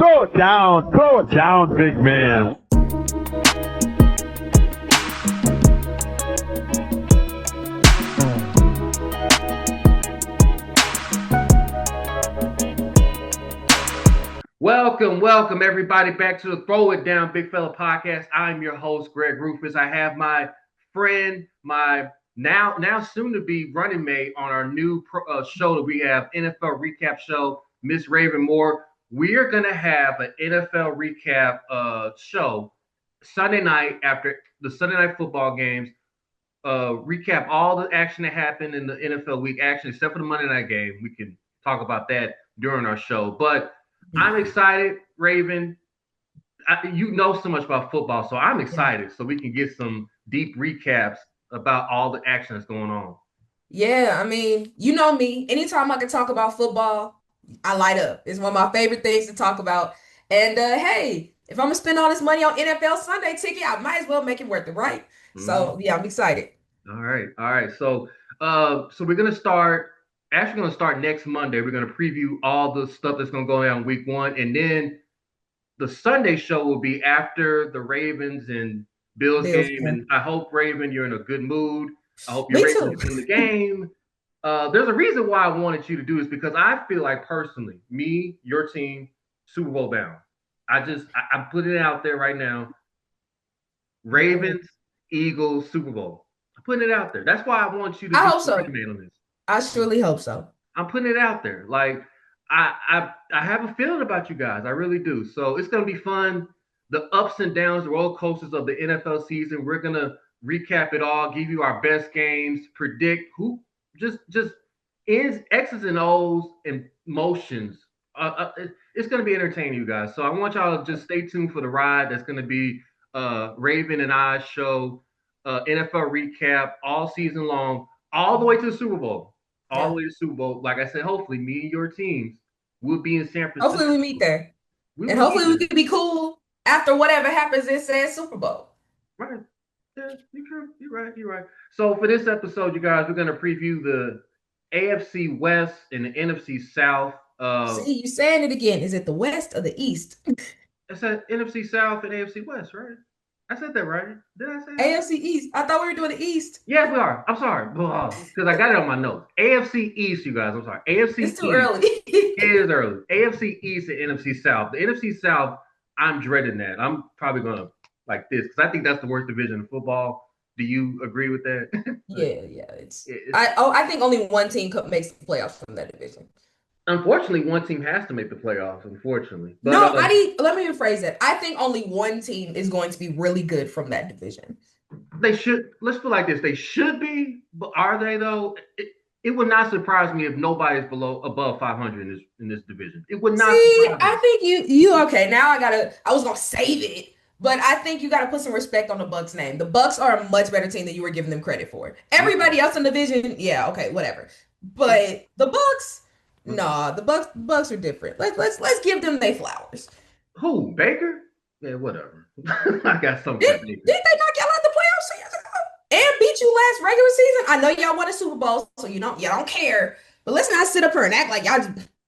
Throw it down, big man. Welcome everybody back to the Throw It Down Big Fella podcast. I'm your host, Greg Rufus. I have my friend, my now soon to be running mate on our new show that we have, NFL recap show, Miss Raven Moore. We are gonna have an NFL recap show Sunday night after the Sunday night football games. Recap all the action that happened in the NFL week, actually, except for the Monday night game. We can talk about that during our show, but I'm excited, Raven. You know so much about football, so I'm excited so we can get some deep recaps about all the action that's going on. Yeah, I mean, you know me. Anytime I can talk about football, I light up. It's one of my favorite things to talk about. And hey, if I'm gonna spend all this money on NFL Sunday ticket, I might as well make it worth it, right? So yeah, I'm excited. All right. So we're gonna start. Actually, gonna start next Monday. We're gonna preview all the stuff that's gonna go down week one, and then the Sunday show will be after the Ravens and Bills game. And I hope, Raven, you're in a good mood. I hope you're Me ready too. to win the game. There's a reason why I wanted you to do this because I feel like personally, me, your team, Super Bowl bound. I'm putting it out there right now. Ravens, Eagles, Super Bowl. I'm putting it out there. That's why I want you to I be hope the so. man on this. I surely hope so. I'm putting it out there. Like I have a feeling about you guys. I really do. So it's gonna be fun. The ups and downs, the roller coasters of the NFL season. We're gonna recap it all, give you our best games, predict who just ins, X's and O's and motions. It's gonna be entertaining, you guys. So I want y'all to just stay tuned for the ride. That's gonna be Raven and I show NFL recap all season long, all the way to the Super Bowl. All the way to the Super Bowl. Like I said, hopefully me and your teams will be in San Francisco. Hopefully we meet there. We And will hopefully be we can be cool after whatever happens in said Super Bowl. right. Yeah, you're true. You're right. So for this episode, you guys, we're gonna preview the AFC West and the NFC South. See, you saying it again. Is it the West or the East? I said NFC South and AFC West, right? I said that right. Did I say that? AFC East. I thought we were doing the East. Yes, we are. I'm sorry. Because I got it on my notes. AFC East, you guys. I'm sorry. AFC It's too East. early. It is early. AFC East and NFC South. The NFC South, I'm dreading that. I'm probably going to like this because I think that's the worst division in football. Do you agree with that? Yeah. I think only one team makes the playoffs from that division. Unfortunately, one team has to make the playoffs, unfortunately. But no, let me rephrase that. I think only one team is going to be really good from that division. They should. Let's put it like this: they should be, but are they though? It would not surprise me if nobody's above 500 in this division. It would not. See, I think you okay. Now I was gonna save it, but I think you gotta put some respect on the Bucks name. The Bucks are a much better team than you were giving them credit for. Everybody else in the division, yeah, okay, whatever. But the Bucks, nah, the Bucks are different. Let's give them their flowers. Who, Baker? Yeah, whatever. I got something. Did they knock y'all out the playoffs 2 years ago and beat you last regular season? I know y'all won a Super Bowl, so y'all don't care. But let's not sit up here and act like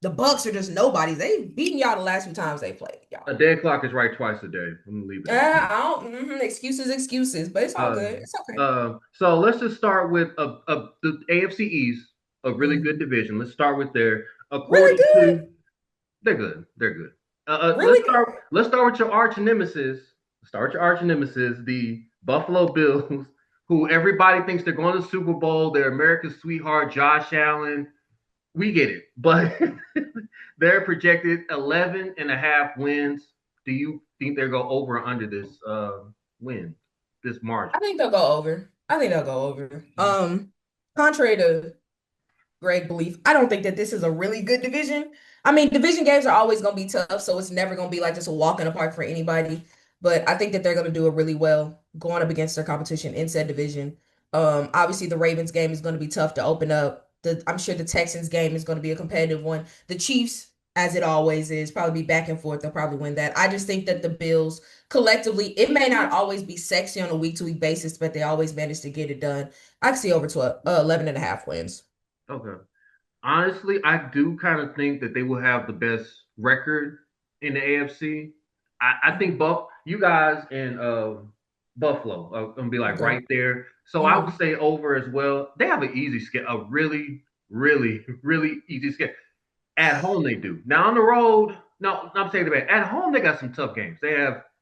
the Bucks are just nobodies. They beaten y'all the last 2 times they played. Y'all. A dead clock is right twice a day. I'm gonna leave it. Excuses, but it's all good. It's okay. So let's just start with the AFC East, a really good division. Let's start with there. Really good. They're good. Really let's start with your arch nemesis. The Buffalo Bills, who everybody thinks they're going to the Super Bowl. They're America's sweetheart, Josh Allen. We get it, but they're projected 11 and a half wins. Do you think they'll go over or under this this margin? I think they'll go over. Contrary to Greg belief, I don't think that this is a really good division. I mean, division games are always going to be tough, so it's never going to be like just a walk in the park for anybody. But I think that they're going to do it really well going up against their competition in said division. Obviously, the Ravens game is going to be tough to open up. I'm sure the Texans game is going to be a competitive one. The Chiefs, as it always is, probably be back and forth. They'll probably win that. I just think that the Bills collectively, it may not always be sexy on a week-to-week basis, but they always manage to get it done. I can see over to 11 and a half wins. Okay. Honestly, I do kind of think that they will have the best record in the AFC. I think you guys in Buffalo are gonna be like Okay. right there. So I would Mhm. say over as well. They have an easy schedule, a really, really, really easy schedule. At home they do. Now on the road, no, I'm saying that at home they got some tough games.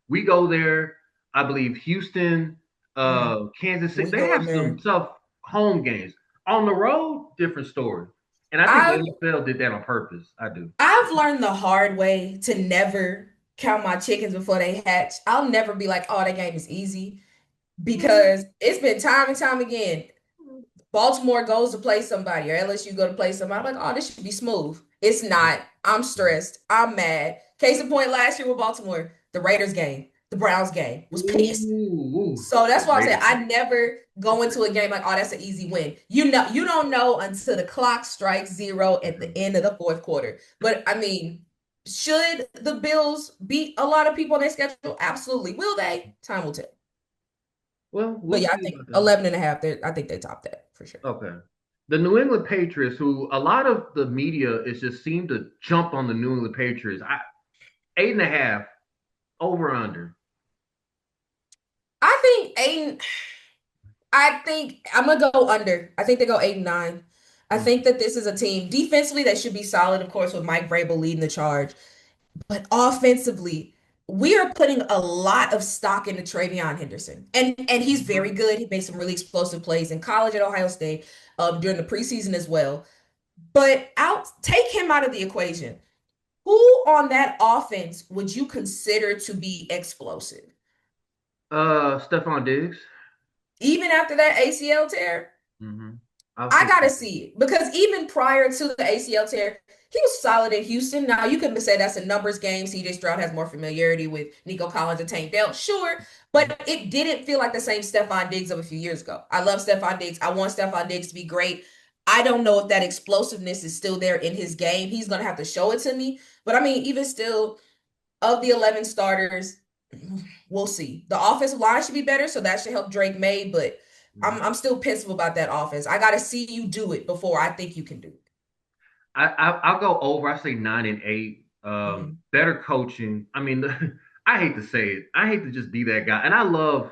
We go there, I believe Houston, Mhm. Kansas City. We They go in have there. some tough home games. On the road, different story. And I think the I've NFL did that on purpose. I do. I've learned the hard way to never count my chickens before they hatch. I'll never be like, oh, that game is easy because it's been time and time again. Baltimore goes to play somebody or LSU go to play somebody. I'm like, oh, this should be smooth. It's not. I'm stressed. I'm mad. Case in point, last year with Baltimore, the Raiders game, the Browns game was pissed. Ooh, So that's why I said Raiders I game. never go into a game like, oh, that's an easy win. You don't know until the clock strikes zero at the end of the fourth quarter. But I mean, should the Bills beat a lot of people on their schedule? Absolutely. Will they? Time will tell. Well, But we'll yeah, I see think about that. 11 and a half, I think they top that for sure. Okay. The New England Patriots, who a lot of the media is just seem to jump on the New England Patriots. 8.5 over under. I think Aiden, I think I'm gonna go under. I think they go 8 and 9. I Mm. think that this is a team defensively that should be solid, of course, with Mike Vrabel leading the charge. But offensively, we are putting a lot of stock into Travion Henderson. And he's very good. He made some really explosive plays in college at Ohio State, during the preseason as well. But take him out of the equation. Who on that offense would you consider to be explosive? Stephon Diggs. Even after that ACL tear? Mm-hmm. I'll I say gotta Stephon. see it because even prior to the ACL tear, he was solid in Houston. Now you can say that's a numbers game. CJ Stroud has more familiarity with Nico Collins and Tank Dell, sure, but it didn't feel like the same Stephon Diggs of a few years ago. I love Stephon Diggs. I want Stephon Diggs to be great. I don't know if that explosiveness is still there in his game. He's gonna have to show it to me. But I mean, even still, of the 11 starters, we'll see. The offensive line should be better, so that should help Drake May. But I'm still pissed about that offense. I got to see you do it before I think you can do it. I'll go over. I say 9 and 8. Mhm. Better coaching. I mean, I hate to say it. I hate to just be that guy. And I love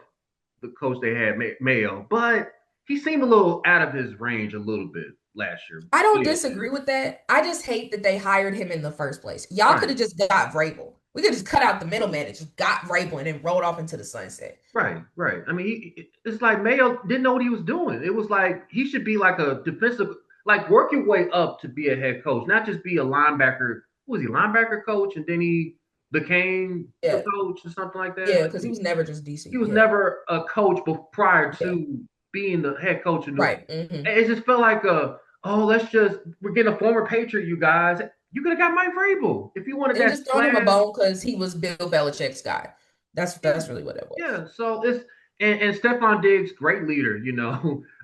the coach they had, Mayo, but he seemed a little out of his range a little bit last year. I don't Mayo disagree did. with that. I just hate that they hired him in the first place. Y'all could Right, have just got Vrabel. We could just cut out the middleman and just got Vrabel and then rolled off into the sunset. right. I mean, it's like Mayo didn't know what he was doing. It was like he should be like a defensive, like work your way up to be a head coach, not just be a linebacker. Who was he, linebacker coach, and then he became the Yeah, coach or something like that. yeah, Like because he was never just he decent. was Yeah, never a coach prior yeah, to being the head coach of New. right. It just felt like oh, we're getting a former Patriot, you guys. You could have got Mike Vrabel if you wanted And that just throwing him a splash. bone because he was Bill Belichick's guy. Yeah, That's really what it was. yeah. So and Stephon Diggs, great leader.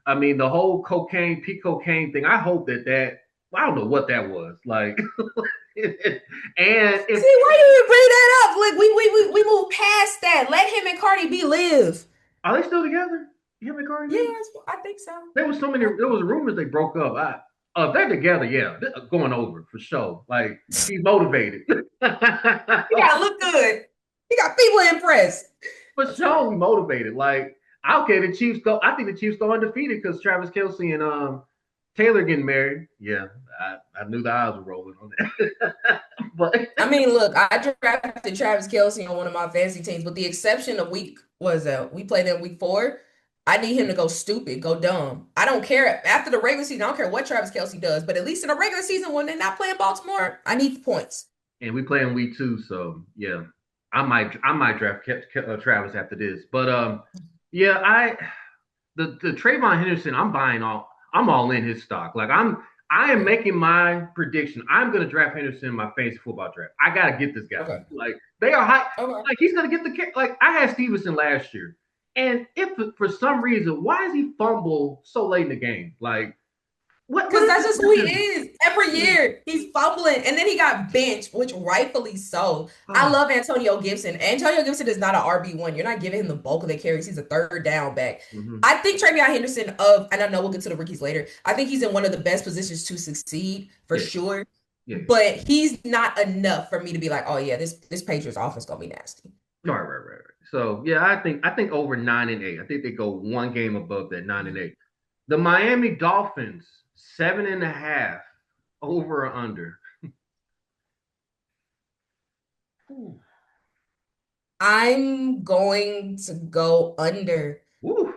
I mean the whole peak cocaine thing. I hope I don't know what that was like. And if See, why do you bring that up? Like we moved past that. Let him and Cardi B live. are they still together? Him and Cardi B? Yes, I think so. There was so many. There was rumors they broke up. They're together. Yeah, they're going over for sure. Like he's motivated. He gotta look good. He got people impressed. For That's sure, crazy. we motivated. Like, okay, the Chiefs go. I think the Chiefs go undefeated because Travis Kelsey and Taylor getting married. Yeah, I knew the eyes were rolling on that. But I mean, look, I drafted Travis Kelsey on one of my fantasy teams, with the exception of we played in week 4. I need him to go stupid, go dumb. I don't care after the regular season. I don't care what Travis Kelsey does, but at least in the regular season when they're not playing Baltimore, I need the points. and we play in week 2, so yeah, I might draft Travis after this. But yeah, the Trayvon Henderson, I'm all in his stock. Like I am Yeah. making my prediction. I'm gonna draft Henderson in my fantasy football draft. I gotta get this guy. Okay. Like they are high. Okay. Like he's gonna get like I had Stevenson last year, and if for some reason, why does he fumble so late in the game? Like what Because is that's it just who with he this? is. Every year he's fumbling, and then he got benched, which rightfully so. I Oh, love Antonio Gibson. Antonio Gibson is not an RB1. You're not giving him the bulk of the carries. He's a third down back. mhm. I think Travion Henderson and I know we'll get to the rookies later. I think he's in one of the best positions to succeed for Yeah, sure. Yeah. but he's not enough for me to be like, oh yeah, this Patriots offense gonna be nasty. Right. So yeah, I think over 9-8. I think they go one game above that 9-8. The Miami Dolphins 7.5 over or under. Ooh. I'm going to go under. Woo.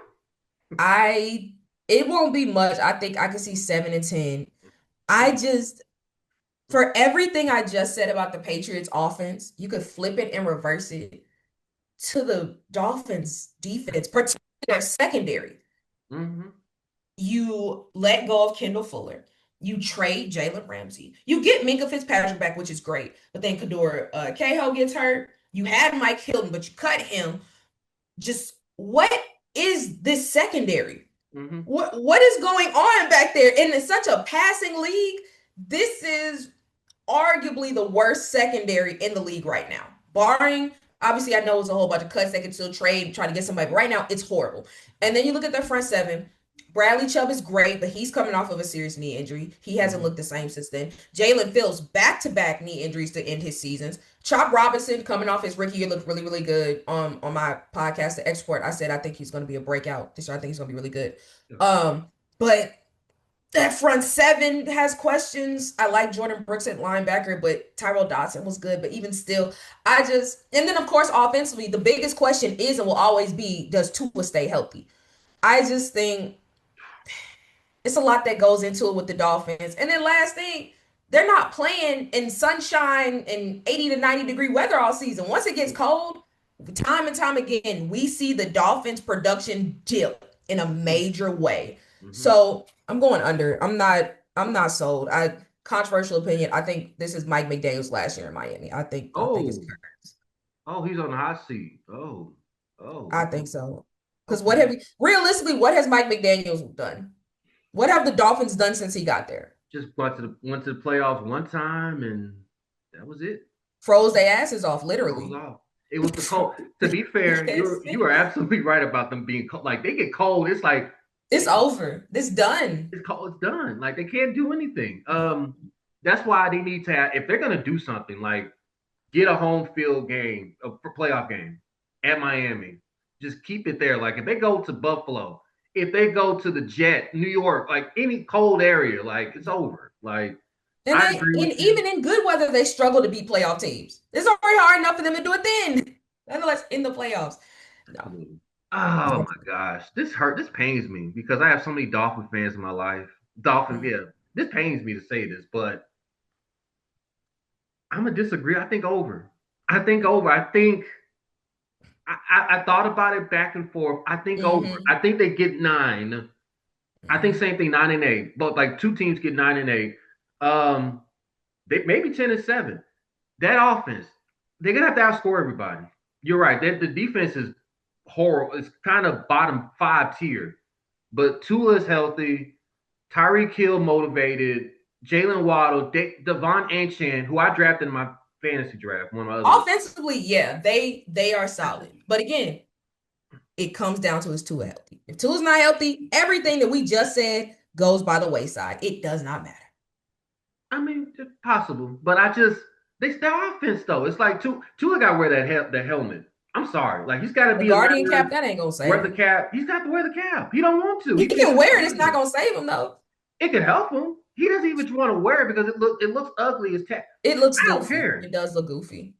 I it won't be much. I think I can see 7 and 10. I just for everything I just said about the Patriots offense, you could flip it and reverse it to the Dolphins defense, particularly their secondary. Mm-hmm. You let go of Kendall Fuller. You trade Jalen Ramsey. You get Minka Fitzpatrick back, which is great. But then Kador Cahill gets hurt. You had Mike Hilton, but you cut him. Just what is this secondary? Mm-hmm. What is going on back there? And in such a passing league, this is arguably the worst secondary in the league right now. Barring, obviously, I know it's a whole bunch of cuts they can still trade, try to get somebody. But right now, it's horrible. And then you look at their front seven. Bradley Chubb is great, but he's coming off of a serious knee injury. He hasn't looked the same since then. Jalen Fields back-to-back knee injuries to end his seasons. Chop Robinson coming off his rookie year looked really, really good. On my podcast, The Export, I said I think he's going to be a breakout this year. I think he's going to be really good. But that front seven has questions. I like Jordan Brooks at linebacker, but Tyrell Dodson was good. But even still, and then of course, offensively, the biggest question is and will always be, does Tua stay healthy? I just think it's a lot that goes into it with the Dolphins. And then last thing, they're not playing in sunshine and 80 to 90 degree weather all season. Once it gets cold, time and time again, we see the Dolphins production dip in a major way. Mm-hmm. So I'm going under. I'm not sold. Controversial opinion. I think this is Mike McDaniel's last year in Miami. I think it's he's on the hot seat. I think so. Because okay. what has Mike McDaniels done? What have the Dolphins done since he got there? Just went to the playoffs one time, and that was it. Froze their asses off, literally. It was the cold. To be fair, Yes. you are absolutely right about them being cold. Like they get cold, it's like it's over. It's done. It's cold. It's done. Like they can't do anything. That's why they need to have, if they're gonna do something, like get a home field game, a playoff game at Miami. Just keep it there. Like if they go to Buffalo, if they go to the Jet, New York, like any cold area, like it's over. Like and even in good weather, they struggle to beat playoff teams. It's already hard enough for them to do it then. Nonetheless, in the playoffs. No. Oh my gosh. This pains me because I have so many Dolphin fans in my life. Yeah. This pains me to say this, but I'm gonna disagree. I think over. I thought about it back and forth. I think over. I think they get 9. I think same thing, 9-8. But like two teams get 9-8. They maybe 10-7. That offense, they're gonna have to outscore everybody. You're right. The defense is horrible. It's kind of bottom 5 tier. But Tua is healthy. Tyreek Hill motivated. Jalen Waddle, Devon Achane, who I drafted in my fantasy draft. One of my offensively, yeah, they are solid. But again, it comes down to is Tua healthy. If Tua's not healthy, everything that we just said goes by the wayside. It does not matter. I mean, it's possible, but their offense though. It's like Tua got to wear that helmet. I'm sorry, like he's got to be a guardian cap. That ain't gonna save him. Wear the cap. He's got to wear the cap. He don't want to. He can wear it. It's not gonna save him though. It can help him. He doesn't even want to wear it because it looks ugly as cap. It looks goofy. I don't care. It does look goofy.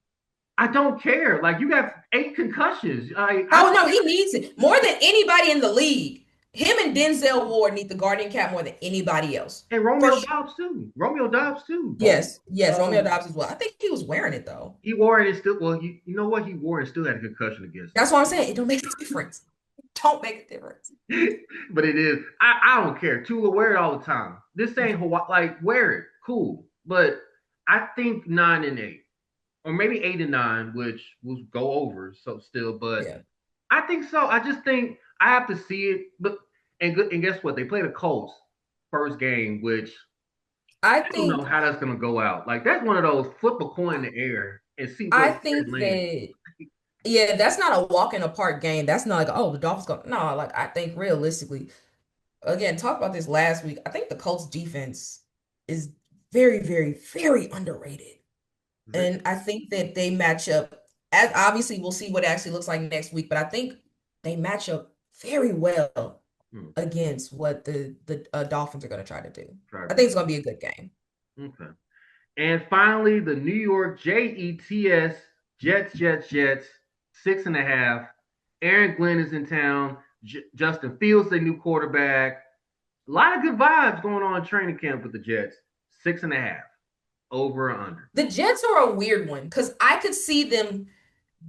I don't care. Like you got 8 concussions. No, he needs it more than anybody in the league. Him and Denzel Ward need the guardian cap more than anybody else. And Romeo Doubs too. Yes, Romeo Doubs as well. I think he was wearing it though. He wore it and still. Well, you know what? He wore it and still had a concussion against. That's what I'm saying. It don't make a difference. Don't make a difference. But it is. I don't care. Tua wear it all the time. This ain't Hawaii. Like wear it, cool. But I think 9-8, or maybe 8-9, which will go over. So still, but yeah. I think so. I just think I have to see it. But and guess what? They play the Colts first game, which I don't know how that's gonna go out. Like that's one of those flip a coin in the air and see. I think that. Yeah, that's not a walk in the park game. That's not like, oh, the Dolphins go. No, like I think realistically, again, talk about this last week. I think the Colts defense is very, very, very underrated. And I think that they match up. As obviously, we'll see what it actually looks like next week, but I think they match up very well against what the Dolphins are going to try to do. I think it's going to be a good game. Okay. And finally, the New York Jets, Jets, 6.5. Aaron Glenn is in town. Justin Fields, their new quarterback. A lot of good vibes going on in training camp with the Jets. 6.5. Over or under. The Jets are a weird one because I could see them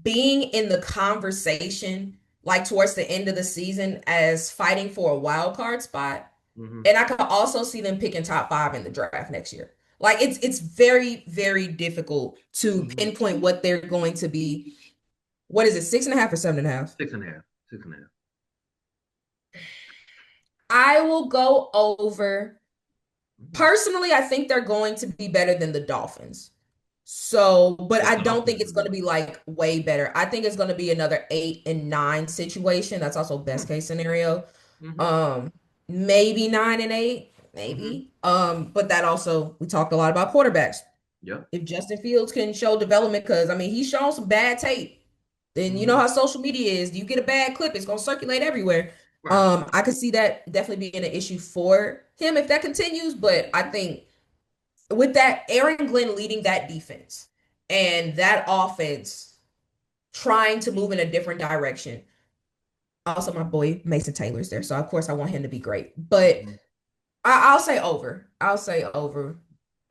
being in the conversation like towards the end of the season as fighting for a wild card spot. And I could also see them picking top 5 in the draft next year. Like it's very, very difficult to pinpoint what they're going to be. What is it, 6.5 or 7.5? 6.5. 6.5. I will go over. Personally, I think they're going to be better than the Dolphins. So, but I don't think it's going to be like way better. I think it's going to be another 8 and 9 situation. That's also best case scenario. Maybe 9 and 8, maybe. But that also, we talked a lot about quarterbacks. Yeah. If Justin Fields can show development, because I mean he's shown some bad tape, then you know how social media is. You get a bad clip, it's gonna circulate everywhere. Right. I could see that definitely being an issue for him if that continues. But I think with that, Aaron Glenn leading that defense and that offense trying to move in a different direction. Also, my boy Mason Taylor's there, so of course I want him to be great. But I'll say over. I'll say over.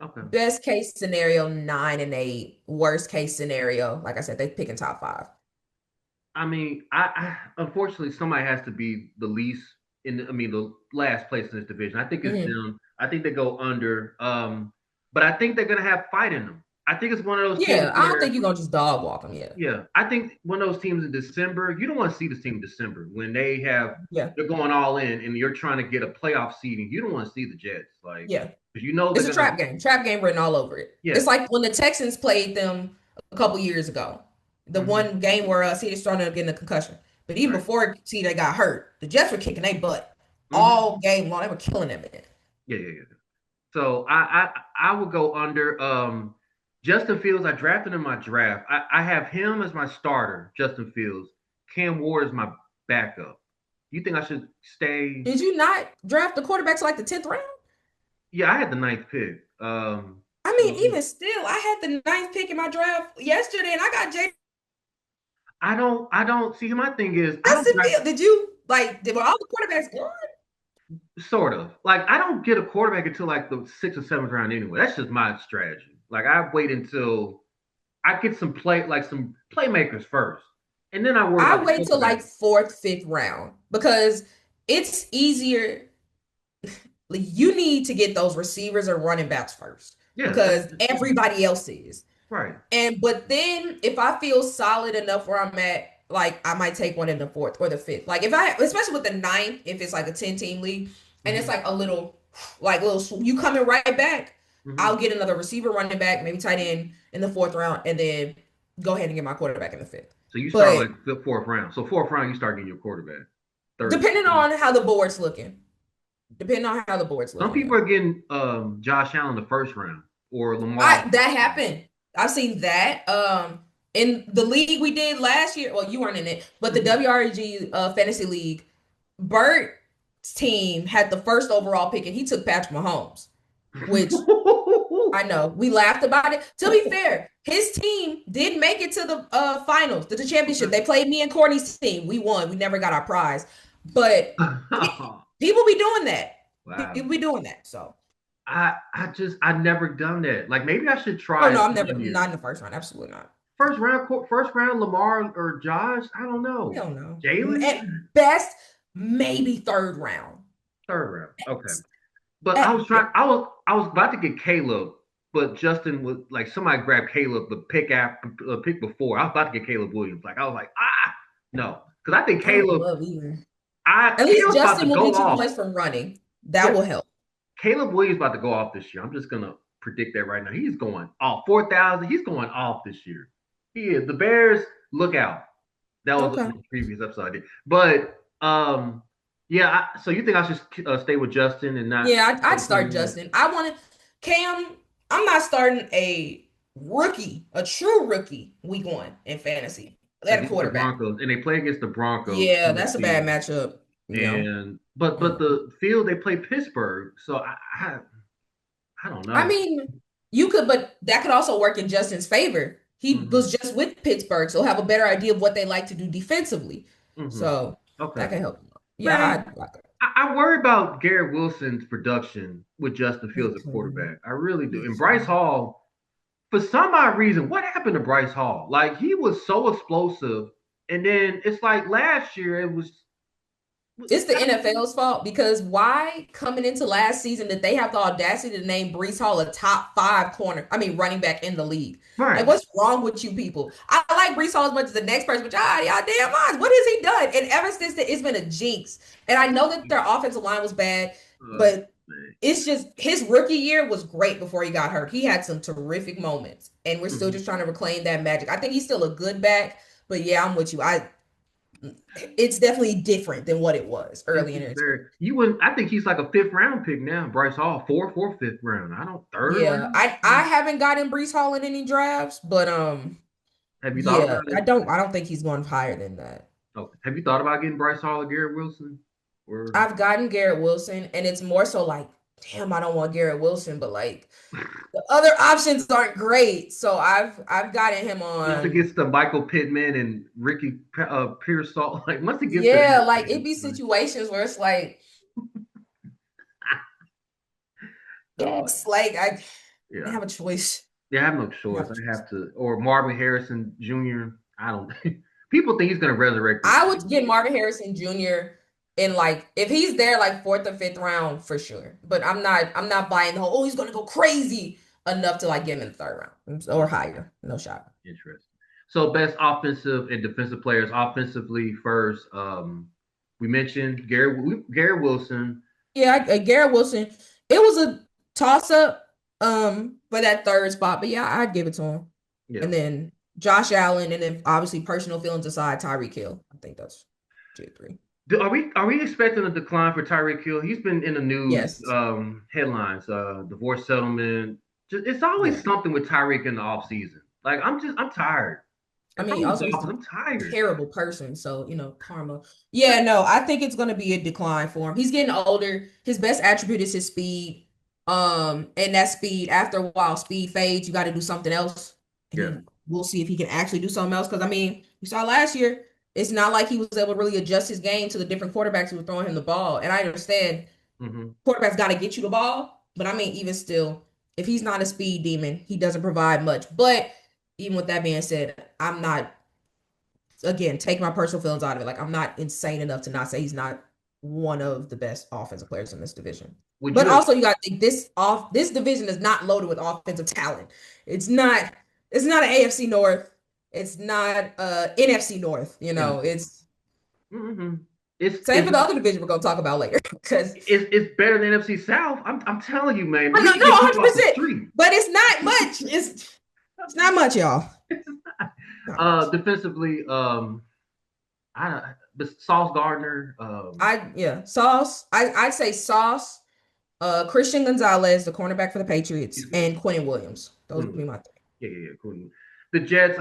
Okay. Best case scenario 9 and 8. Worst case scenario, like I said, they picking top 5. I mean, I unfortunately somebody has to be the least the last place in this division. I think it's them. I think they go under. But I think they're gonna have fight in them. I think it's one of those teams. Yeah, I don't think you're gonna just dog walk them. Yeah. Yeah, I think one of those teams in December. You don't want to see this team in December when they have. Yeah. They're going all in, and you're trying to get a playoff seeding. You don't want to see the Jets like. Yeah. You know it's a trap game. Trap game written all over it. Yeah. It's like when the Texans played them a couple years ago. The one game where C.J. Stroud ended up getting a concussion. But even before C.J. got hurt, the Jets were kicking their butt all game long. They were killing them. Yeah. So I would go under. Justin Fields, I drafted in my draft. I have him as my starter, Justin Fields. Cam Ward is my backup. You think I should stay? Did you not draft the quarterback to like the 10th round? Yeah, I had the 9th pick. I mean, even still, I had the 9th pick in my draft yesterday, and I got Jay. I don't see. My thing is, did you were all the quarterbacks gone? Sort of. Like, I don't get a quarterback until like the 6th or 7th round anyway. That's just my strategy. Like, I wait until I get some playmakers first, and then I wait till like 4th, 5th round because it's easier. You need to get those receivers or running backs first because everybody else is. Right. But then if I feel solid enough where I'm at, like I might take one in the 4th or the 5th. Like especially with the 9th, if it's like a 10-team league and it's like a little you coming right back, I'll get another receiver, running back, maybe tight end in the 4th round, and then go ahead and get my quarterback in the 5th. So you start like the 4th round. So 4th round, you start getting your quarterback. Depending on how the board's looking. Some people are getting Josh Allen the 1st round or Lamar. That happened. I've seen that. In the league we did last year, well, you weren't in it, but the WRG Fantasy League, Bert's team had the 1st overall pick, and he took Patrick Mahomes, which I know we laughed about it. To be fair, his team did make it to the finals, to the championship. They played me and Courtney's team. We won. We never got our prize, but people be doing that. Wow. People be doing that. So I've never done that. Like, maybe I should try. Oh no, I'm never not in the 1st round. Absolutely not. First round, Lamar or Josh. I don't know. I don't know. Jalen at best, maybe 3rd round. 3rd round. Okay. But I was about to get Caleb, but Justin was like, somebody grabbed Caleb the pick before. I was about to get Caleb Williams. Like, I was like, no, because I think Caleb. At least Justin will get 2 points from running. That will help. Caleb Williams about to go off this year. I'm just gonna predict that right now. He's going off 4,000. He's going off this year. He is. The Bears, look out. That was the previous episode I did. But so you think I should stay with Justin and not? Yeah, I'd start Justin. Cam, I'm not starting a true rookie week 1 in fantasy at a against the quarterback. Broncos, and they play against the Broncos Yeah, in the that's a bad season. matchup. And but Mm. the field they play Pittsburgh, so I don't I know. mean, you could, but that could also work in Justin's favor. He Hmm was just with Pittsburgh, so have a better idea of what they like to do defensively. hmm So Okay, that can help. Yeah, man. I worry about Garrett Wilson's production with Justin Fields at quarterback. I really do. And Bryce Hall, for some odd reason, what happened to Bryce Hall? Like he was so explosive, and then it's like last year it was. It's the NFL's fault because why coming into last season did they have the audacity to name Brees Hall a top 5 running back in the league? Like, Right. what's wrong with you people? I like Brees Hall as much as the next person, but y'all damn eyes. What has he done? And ever since then, it's been a jinx. And I know that their offensive line was bad, Uh, but it's just his rookie year was great before he got hurt. He had some terrific moments, and we're still mhm. just trying to reclaim that magic. I think he's still a good back, but yeah, I'm with you. It's definitely different than what it was early in It's his very career. you wouldn't. I think he's like a fifth round pick now. Bryce Hall, fourth or fifth round. I don't third Yeah, round. I haven't gotten Brees Hall in any drafts, but Have you thought yeah, about I it? don't think he's going higher than that. Oh, have you thought about getting Bryce Hall or Garrett Wilson? Or I've gotten Garrett Wilson, and it's more so like, damn, I don't want Garrett Wilson, but like the other options aren't great. So I've gotten him once it on. gets to Michael Pittman and Ricky Pearsall, like once it gets to Yeah, that, like it'd man, be situations where it's like, uh, it's like I yeah, have a choice. yeah, I have no I choice. have a I choice. have to, or Marvin Harrison Jr. I don't. People think he's gonna resurrect this. I would get Marvin Harrison Jr. in like if he's there like 4th or 5th round for sure. But I'm not buying the whole, oh, he's gonna go crazy enough to like get him in the 3rd round or higher. No shot. Interesting. So best offensive and defensive players. Offensively first, we mentioned Garrett Wilson. Yeah, Garrett Wilson. It was a toss up for that 3rd spot, but yeah, I'd give it to him. Yeah. And then Josh Allen, and then obviously personal feelings aside, Tyreek Hill. I think that's 2 3. Are we expecting a decline for Tyreek Hill? He's been in the news Yes. headlines, divorce settlement. It's always Yeah. something with Tyreek in the off season. Like I'm tired. I If I'm mean, the also he's Dolphins, a I'm tired. terrible person, so karma. Yeah, no, I think it's gonna be a decline for him. He's getting older. His best attribute is his speed. And that speed, after a while, speed fades. You got to do something else, Yeah. and we'll see if he can actually do something else. Because I mean, we saw last year, it's not like he was able to really adjust his game to the different quarterbacks who were throwing him the ball. And I understand hmm quarterbacks got to get you the ball, but I mean, even still, if he's not a speed demon, he doesn't provide much. But even with that being said, I'm not again, take my personal feelings out of it. Like I'm not insane enough to not say he's not one of the best offensive players in this division. Would But you? also you got to think this division is not loaded with offensive talent. It's not an AFC North. It's not NFC North, It's hmm It's same it's for the other division we're gonna talk about later. Because it's better than NFC South. I'm telling you, man. I We know, can no, get people off the 100%. street. But it's not much. It's not much, y'all. Not much. Defensively, but Sauce Gardner, Sauce. I'd say Sauce. Christian Gonzalez, the cornerback for the Patriots, he's good. and Quentin Williams. Those would Hmm. be my three. Yeah. Cool. The Jets,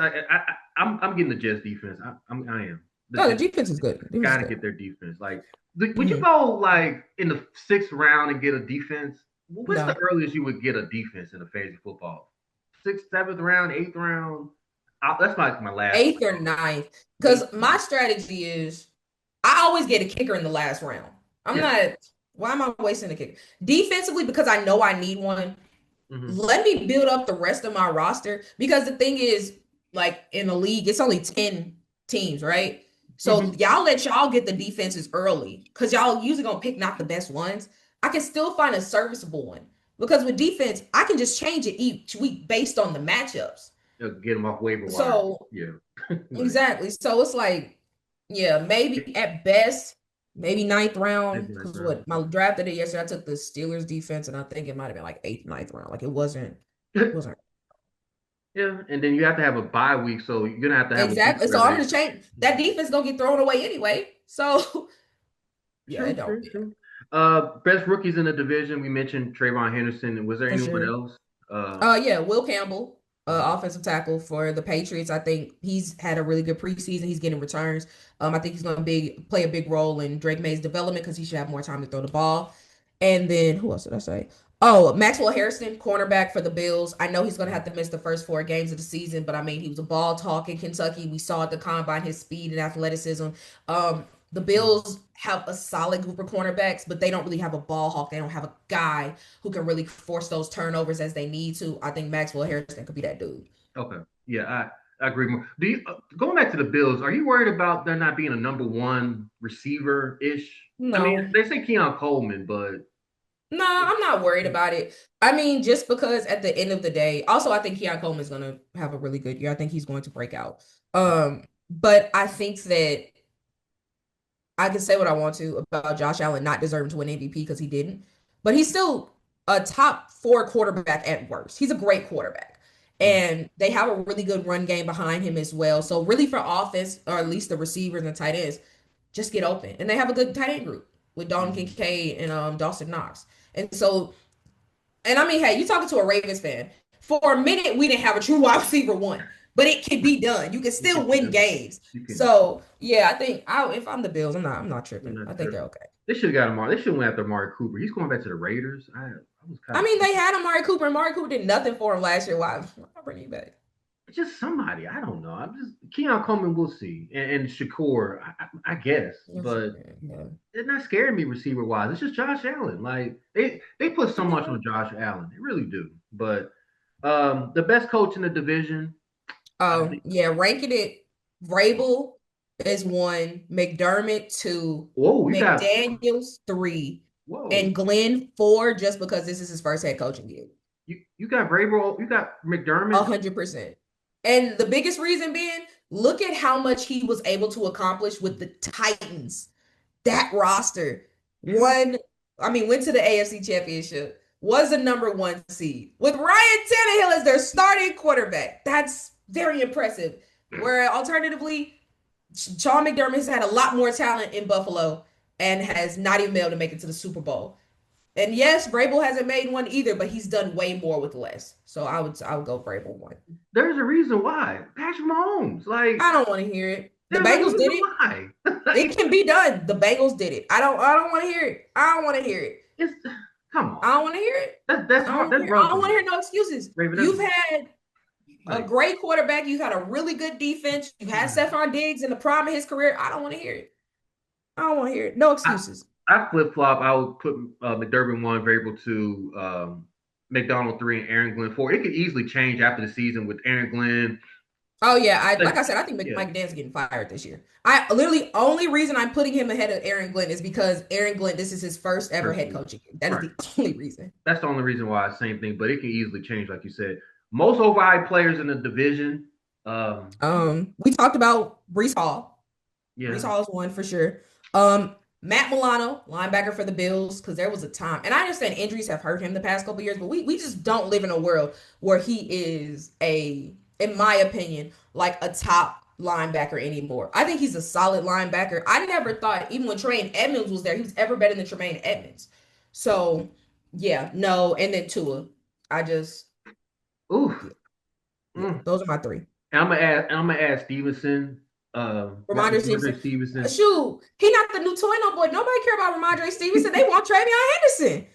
I'm getting the Jets defense. I am. The No, the Jets defense is good. Defense is got to good. get their defense. Like, would you Mhm. go like in the sixth round and get a defense? What's the No, earliest you would get a defense in a fantasy football? Sixth, seventh round, eighth round. That's my last. 8th or 9th. Eighth. Because my strategy is I always get a kicker in the last round. I'm Yeah. not. Why am I wasting a kicker? Defensively, because I know I need one. Mm-hmm. Let me build up the rest of my roster because the thing is, like in the league, it's only 10 teams, right? So Mm-hmm. y'all let y'all get the defenses early because y'all usually gonna pick not the best ones. I can still find a serviceable one because with defense, I can just change it each week based on the matchups. Get them off waiver wire. So Yeah. Right. exactly. So it's like, yeah, maybe at best, maybe 9th round. Maybe ninth Because round. what my draft did it yesterday, I took the Steelers defense, and I think it might have been like 8th, 9th round. Like it wasn't Yeah, and then you have to have a bye week, so you're gonna have to have a exactly. decent So I'm reservation. gonna change that defense. Gonna get thrown away anyway. So yeah, it True, don't. true, true. Best rookies in the division. We mentioned Trayvon Henderson. And was there for anyone sure. else? Yeah, Will Campbell, Mhm. offensive tackle for the Patriots. I think he's had a really good preseason. He's getting returns. I think he's going to play a big role in Drake May's development because he should have more time to throw the ball. And then who else did I say? Oh, Maxwell Harrison, cornerback for the Bills. I know he's going to have to miss the first 4 games of the season, but I mean, he was a ball talk in Kentucky. We saw at the combine his speed and athleticism. The Bills have a solid group of cornerbacks, but they don't really have a ball hawk. They don't have a guy who can really force those turnovers as they need to. I think Maxwell Harrison could be that dude. Okay. Yeah, I agree more. Do you going back to the Bills? Are you worried about there not being a number one receiver ish? I mean, No, they say Keon Coleman, but no, I'm not worried about it. I mean, just because at the end of the day, also I think Keon Coleman is going to have a really good year. I think he's going to break out. But I think that I can say what I want to about Josh Allen not deserving to win MVP because he didn't, but he's still a top 4 quarterback at worst. He's a great quarterback. And they have a really good run game behind him as well. So really for offense, or at least the receivers and tight ends, just get open. And they have a good tight end group with Dalton Mhm. Kincaid and Dawson Knox. And so, and I mean, hey, you talking to a Ravens fan. For a minute, we didn't have a true wide receiver one, but it can be done. You can You still can do win it. games. You can. So yeah, I think if I'm the Bills, I'm not I'm tripping. not I think sure. they're okay. They should have got Amari. They should have went after Amari Cooper. He's going back to the Raiders. I was kind I of mean, they had Amari Cooper. Amari Cooper did nothing for him last year. Why bring you back? just somebody. I don't know. I'm just Keon Coleman. We'll see, and Shakur. I guess, Yes, but yeah. they're not scaring me receiver wise. It's just Josh Allen. Like they put so much Yeah. on Josh Allen. They really do. But the best coach in the division. I think. Yeah, ranking it, Vrabel is 1, McDermott 2, Whoa, you got. McDaniels 3, Whoa, and Glenn 4, just because this is his first head coaching gig. you got Vrabel. You got McDermott. 100%. And the biggest reason being, look at how much he was able to accomplish with the Titans. That roster Yeah. went to the AFC Championship, was the number 1 seed with Ryan Tannehill as their starting quarterback. That's very impressive. Where alternatively, Sean McDermott has had a lot more talent in Buffalo and has not even been able to make it to the Super Bowl. And yes, Vrabel hasn't made one either, but he's done way more with less. So I would go Vrabel 1. There's a reason why. Patrick Mahomes. Like I don't want to hear it. The there's a Bengals did reason it. why. It Like, can be done. The Bengals did it. I don't want to hear it. I don't want to hear it. it's come I on. don't want to hear it. That's hard. That's I rough don't for want to me. hear no excuses. Raven, that's You've had a like great quarterback. You've had a really good defense. You've had Stephon Diggs in the prime of his career. I don't want to hear it. I don't want to hear it. No I, excuses. I flip flop. I would put McDermott 1, Vrabel 2, McDonald 3, and Aaron Glenn 4. It could easily change after the season with Aaron Glenn. Oh yeah, like Like, I said, I think yeah, Mike Dan's getting fired this year. I literally only reason I'm putting him ahead of Aaron Glenn is because Aaron Glenn, this is his first ever head personally, coaching. That is right. the only reason. That's the only reason why. Same thing, but it can easily change, like you said. Most overhyped players in the division. Um, We talked about Brees Hall. Brees yeah, Hall is 1 for sure. Matt Milano, linebacker for the Bills, because there was a time, and I understand injuries have hurt him the past couple years, but we just don't live in a world where he is in my opinion, like a top linebacker anymore. I think he's a solid linebacker. I never thought, even when Tremaine Edmonds was there, he was ever better than Tremaine Edmonds. So yeah, no, and then Tua. I just oof. yeah, yeah. Mm. Those are my 3. And I'm gonna add Stevenson, Ramondre Ramondre Stevenson. Stevenson. Shoot, he not the new toy no boy. Nobody care about Ramondre Stevenson. They want Travion Henderson.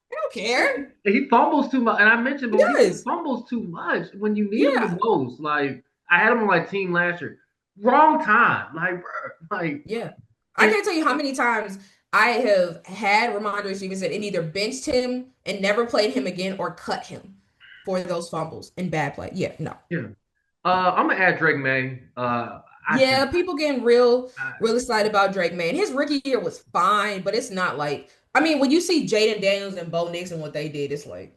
They don't care. He fumbles too much, and I mentioned, He but he does. fumbles too much when you need him the Yeah. most. Like I had him on my team last year, wrong time. Like, bro, like, Yeah. I and can't tell you how many times I have had Ramondre Stevenson and either benched him and never played him again or cut him for those fumbles and bad play. Yeah, no. yeah. I'm gonna add Drake May. I Yeah, think people getting real, I, real excited about Drake, man. His rookie year was fine, but it's not like, I mean, when you see Jaden Daniels and Bo Nix and what they did, it's like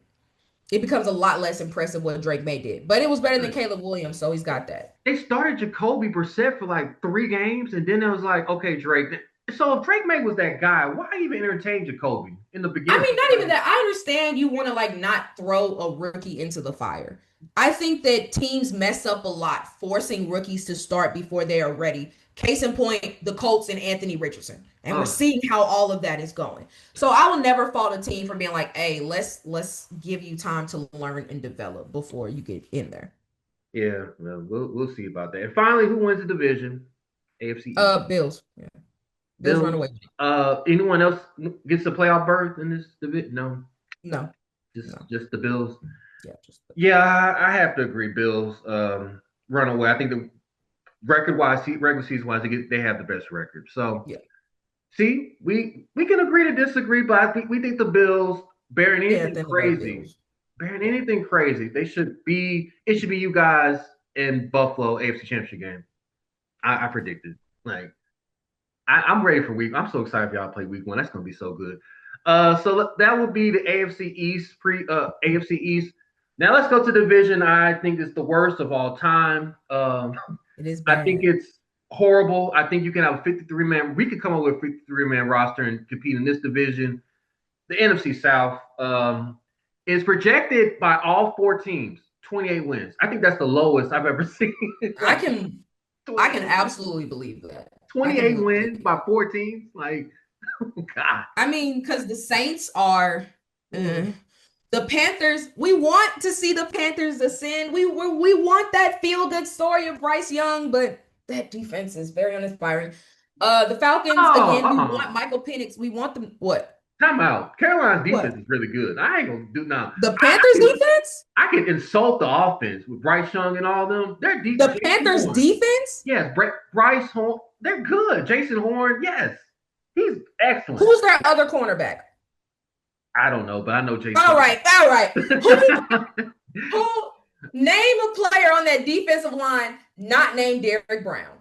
it becomes a lot less impressive what Drake May did. But it was better than Caleb Williams, so he's got that. they started Jacoby Brissett for like 3 games, and then it was like, okay, Drake. So if Drake May was that guy, why even entertain Jacoby in the I beginning? mean, not even that. I understand you want to like not throw a rookie into the fire. I think that teams mess up a lot forcing rookies to start before they are ready. Case in point, the Colts and Anthony Richardson. And we're Oh, seeing how all of that is going. So I will never fault a team for being like, hey, let's give you time to learn and develop before you get in there. yeah, well, we'll see about that. And finally, who wins the division? AFC East. Bills. Yeah. Bills run Bills. away. Anyone else gets a playoff berth in this division? No, No. just No. just the Bills. Yeah, just Yeah, I have to agree. Bills run away. I think the record wise, regular season wise, they have the best record. So yeah. see, we can agree to disagree, but I think we think the Bills bearing Yeah, at anything the end of the day, crazy, Bills. bearing Yeah. anything crazy, they should be. It should be you guys in Buffalo AFC Championship game. I predicted. Like I'm ready for week. I'm so excited for y'all to play week one. That's gonna be so good. So that would be the AFC East AFC East. Now let's go to division. I think it's the worst of all time. It is I think bad. it's horrible. I think you can have a 53 man. We could come up with a 53-man roster and compete in this division. The NFC South is projected by all four teams 28 wins. I think that's the lowest I've ever seen. I Like can I can absolutely believe that. I 28 can believe wins by that. four teams. Like, oh God. I mean, because the Saints are Mm. the Panthers. We want to see the Panthers ascend. We want that feel good story of Bryce Young, but that defense is very uninspiring. The Falcons Oh, again. We want Michael Penix. We want them. What? time out. Carolina's defense What? is really good. I ain't gonna do now. The Panthers defense? I can insult the offense with Bryce Young and all them. They're deep. The Jason Panthers Horn. defense? Yes, Bryce Horn. They're good. Jason Horn. Yes, he's excellent. Who's their other cornerback? I don't know, but I know Jason. All right, all right. that Who name a player on that defensive line not named Derrick Brown?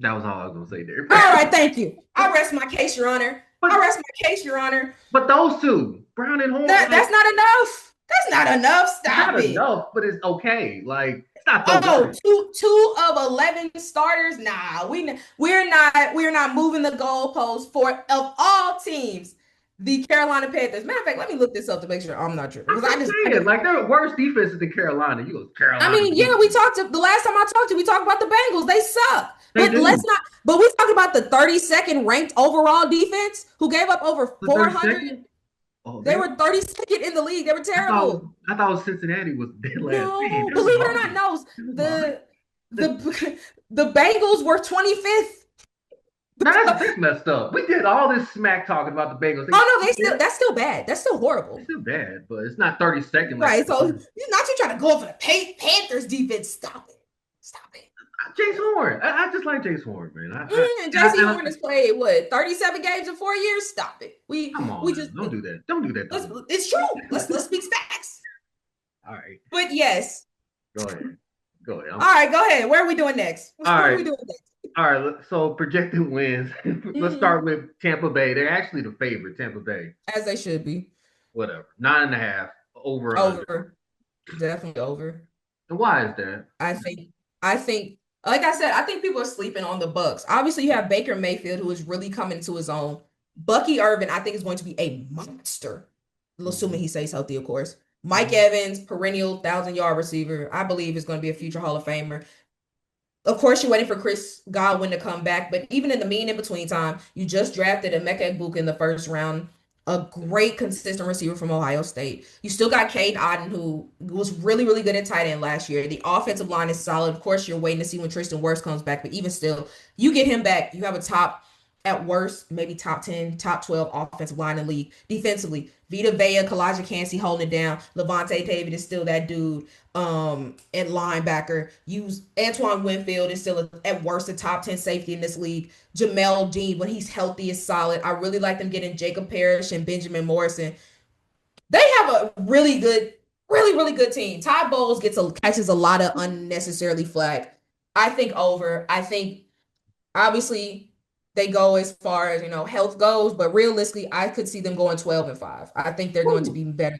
was all I was gonna say there. All right, thank you. I rest my case, Your Honor. But, I rest my case, Your Honor. but those two, Brown and Horn, That's not enough. That's not enough. Stop not it. enough, but it's okay. Like it's not so Oh, good. two of 11 starters. Nah, we're not moving the goalposts for of all teams. The Carolina Panthers. Matter of fact, let me look this up to make sure I'm not tripping. I'm saying, like they're worse defenses than Carolina. You go Carolina. I mean, yeah, we talked the last time I talked to you, we talked about the Bengals. They suck. But let's not. But we talked about the 32nd ranked overall defense, who gave up over 400. Oh, they were 32nd in the league. They were terrible. I thought Cincinnati was dead last. No, believe it or not, no. The Bengals were 25th. That's messed up. We did all this smack talking about the Bengals. Oh no, that's still bad. That's still horrible. It's still bad, but it's not 32nd. Right. So you're not trying to go for the Panthers defense. Stop it. Stop it. Jace Horn. I just like Jace Horn, man. Jace Horn has played what 37 games in 4 years. Stop it. Come on, don't do that. Don't do that. It's true. Let's speak facts. All right. But yes. Go ahead. All right, go ahead. Where are we doing next? What are we doing next? All right, so projected wins. Let's start with Tampa Bay. They're actually the favorite, Tampa Bay. As they should be. Whatever. 9.5. Over. Over. Definitely over. And why is that? I think, like I said, I think people are sleeping on the Bucks. Obviously, you have Baker Mayfield, who is really coming to his own. Bucky Irvin, I think, is going to be a monster. Assuming he stays healthy, of course. Mike Evans, perennial 1,000-yard receiver, I believe is going to be a future Hall of Famer. Of course, you're waiting for Chris Godwin to come back, but even in the in between time, you just drafted Emeka Egbuka in the first round, a great consistent receiver from Ohio State. You still got Cade Otton, who was really, really good at tight end last year. The offensive line is solid. Of course, you're waiting to see when Tristan Wirfs comes back, but even still, you get him back, you have a top, at worst, maybe top 10, top 12 offensive line in the league. Defensively, Vita Vea, Kalijah Kancey holding it down. Levante David is still that dude at linebacker. Use Antoine Winfield is still at worst a top 10 safety in this league. Jamel Dean, when he's healthy, is solid. I really like them getting Jacob Parrish and Benjamin Morrison. They have a really good, really, really good team. Todd Bowles catches a lot of unnecessarily flack. I think over. I think, obviously, they go as far as, health goes, but realistically, I could see them going 12-5. I think they're going to be better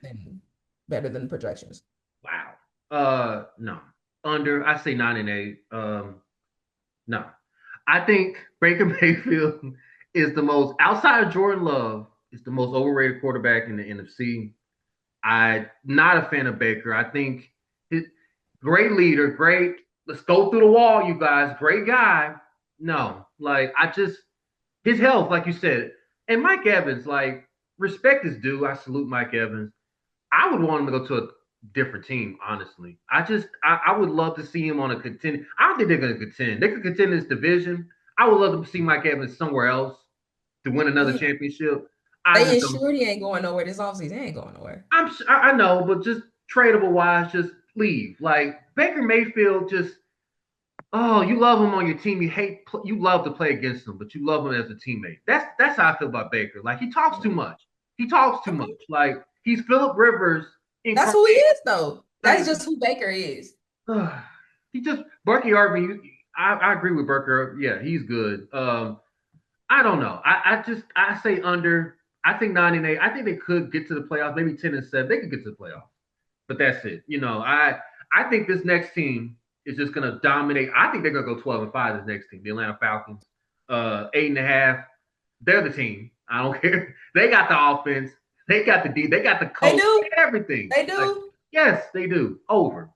than projections. Wow. No. Under, I say 9-8. No. I think Baker Mayfield is the most outside of Jordan Love is the most overrated quarterback in the NFC. I'm not a fan of Baker. I think his great leader, great. Let's go through the wall, you guys. Great guy. No, like I just his health, like you said, and Mike Evans. Like respect is due. I salute Mike Evans. I would want him to go to a different team, honestly. I would love to see him on a contend. I don't think they're going to contend. They could contend in this division. I would love to see Mike Evans somewhere else to win another championship. They ensured he ain't going nowhere this offseason. He ain't going nowhere. I know, but just tradable wise, just leave. Like Baker Mayfield, just you love him on your team. You love to play against him, but you love him as a teammate. That's how I feel about Baker. Like he talks too much. He talks too much. Like he's Phillip Rivers. That's who he is, though. That's just who Baker is. He just Bucky Irving. I agree with Burker. Yeah, he's good. I don't know. I say under. I think 9-8. I think they could get to the playoffs. Maybe 10-7. They could get to the playoffs, but that's it. I think this next team is just gonna dominate. I think they're gonna go 12-5. This next team, the Atlanta Falcons, 8.5. They're the team. I don't care. They got the offense. They got the D. They got the coach. They do. Everything. They do. Like, yes, they do. Over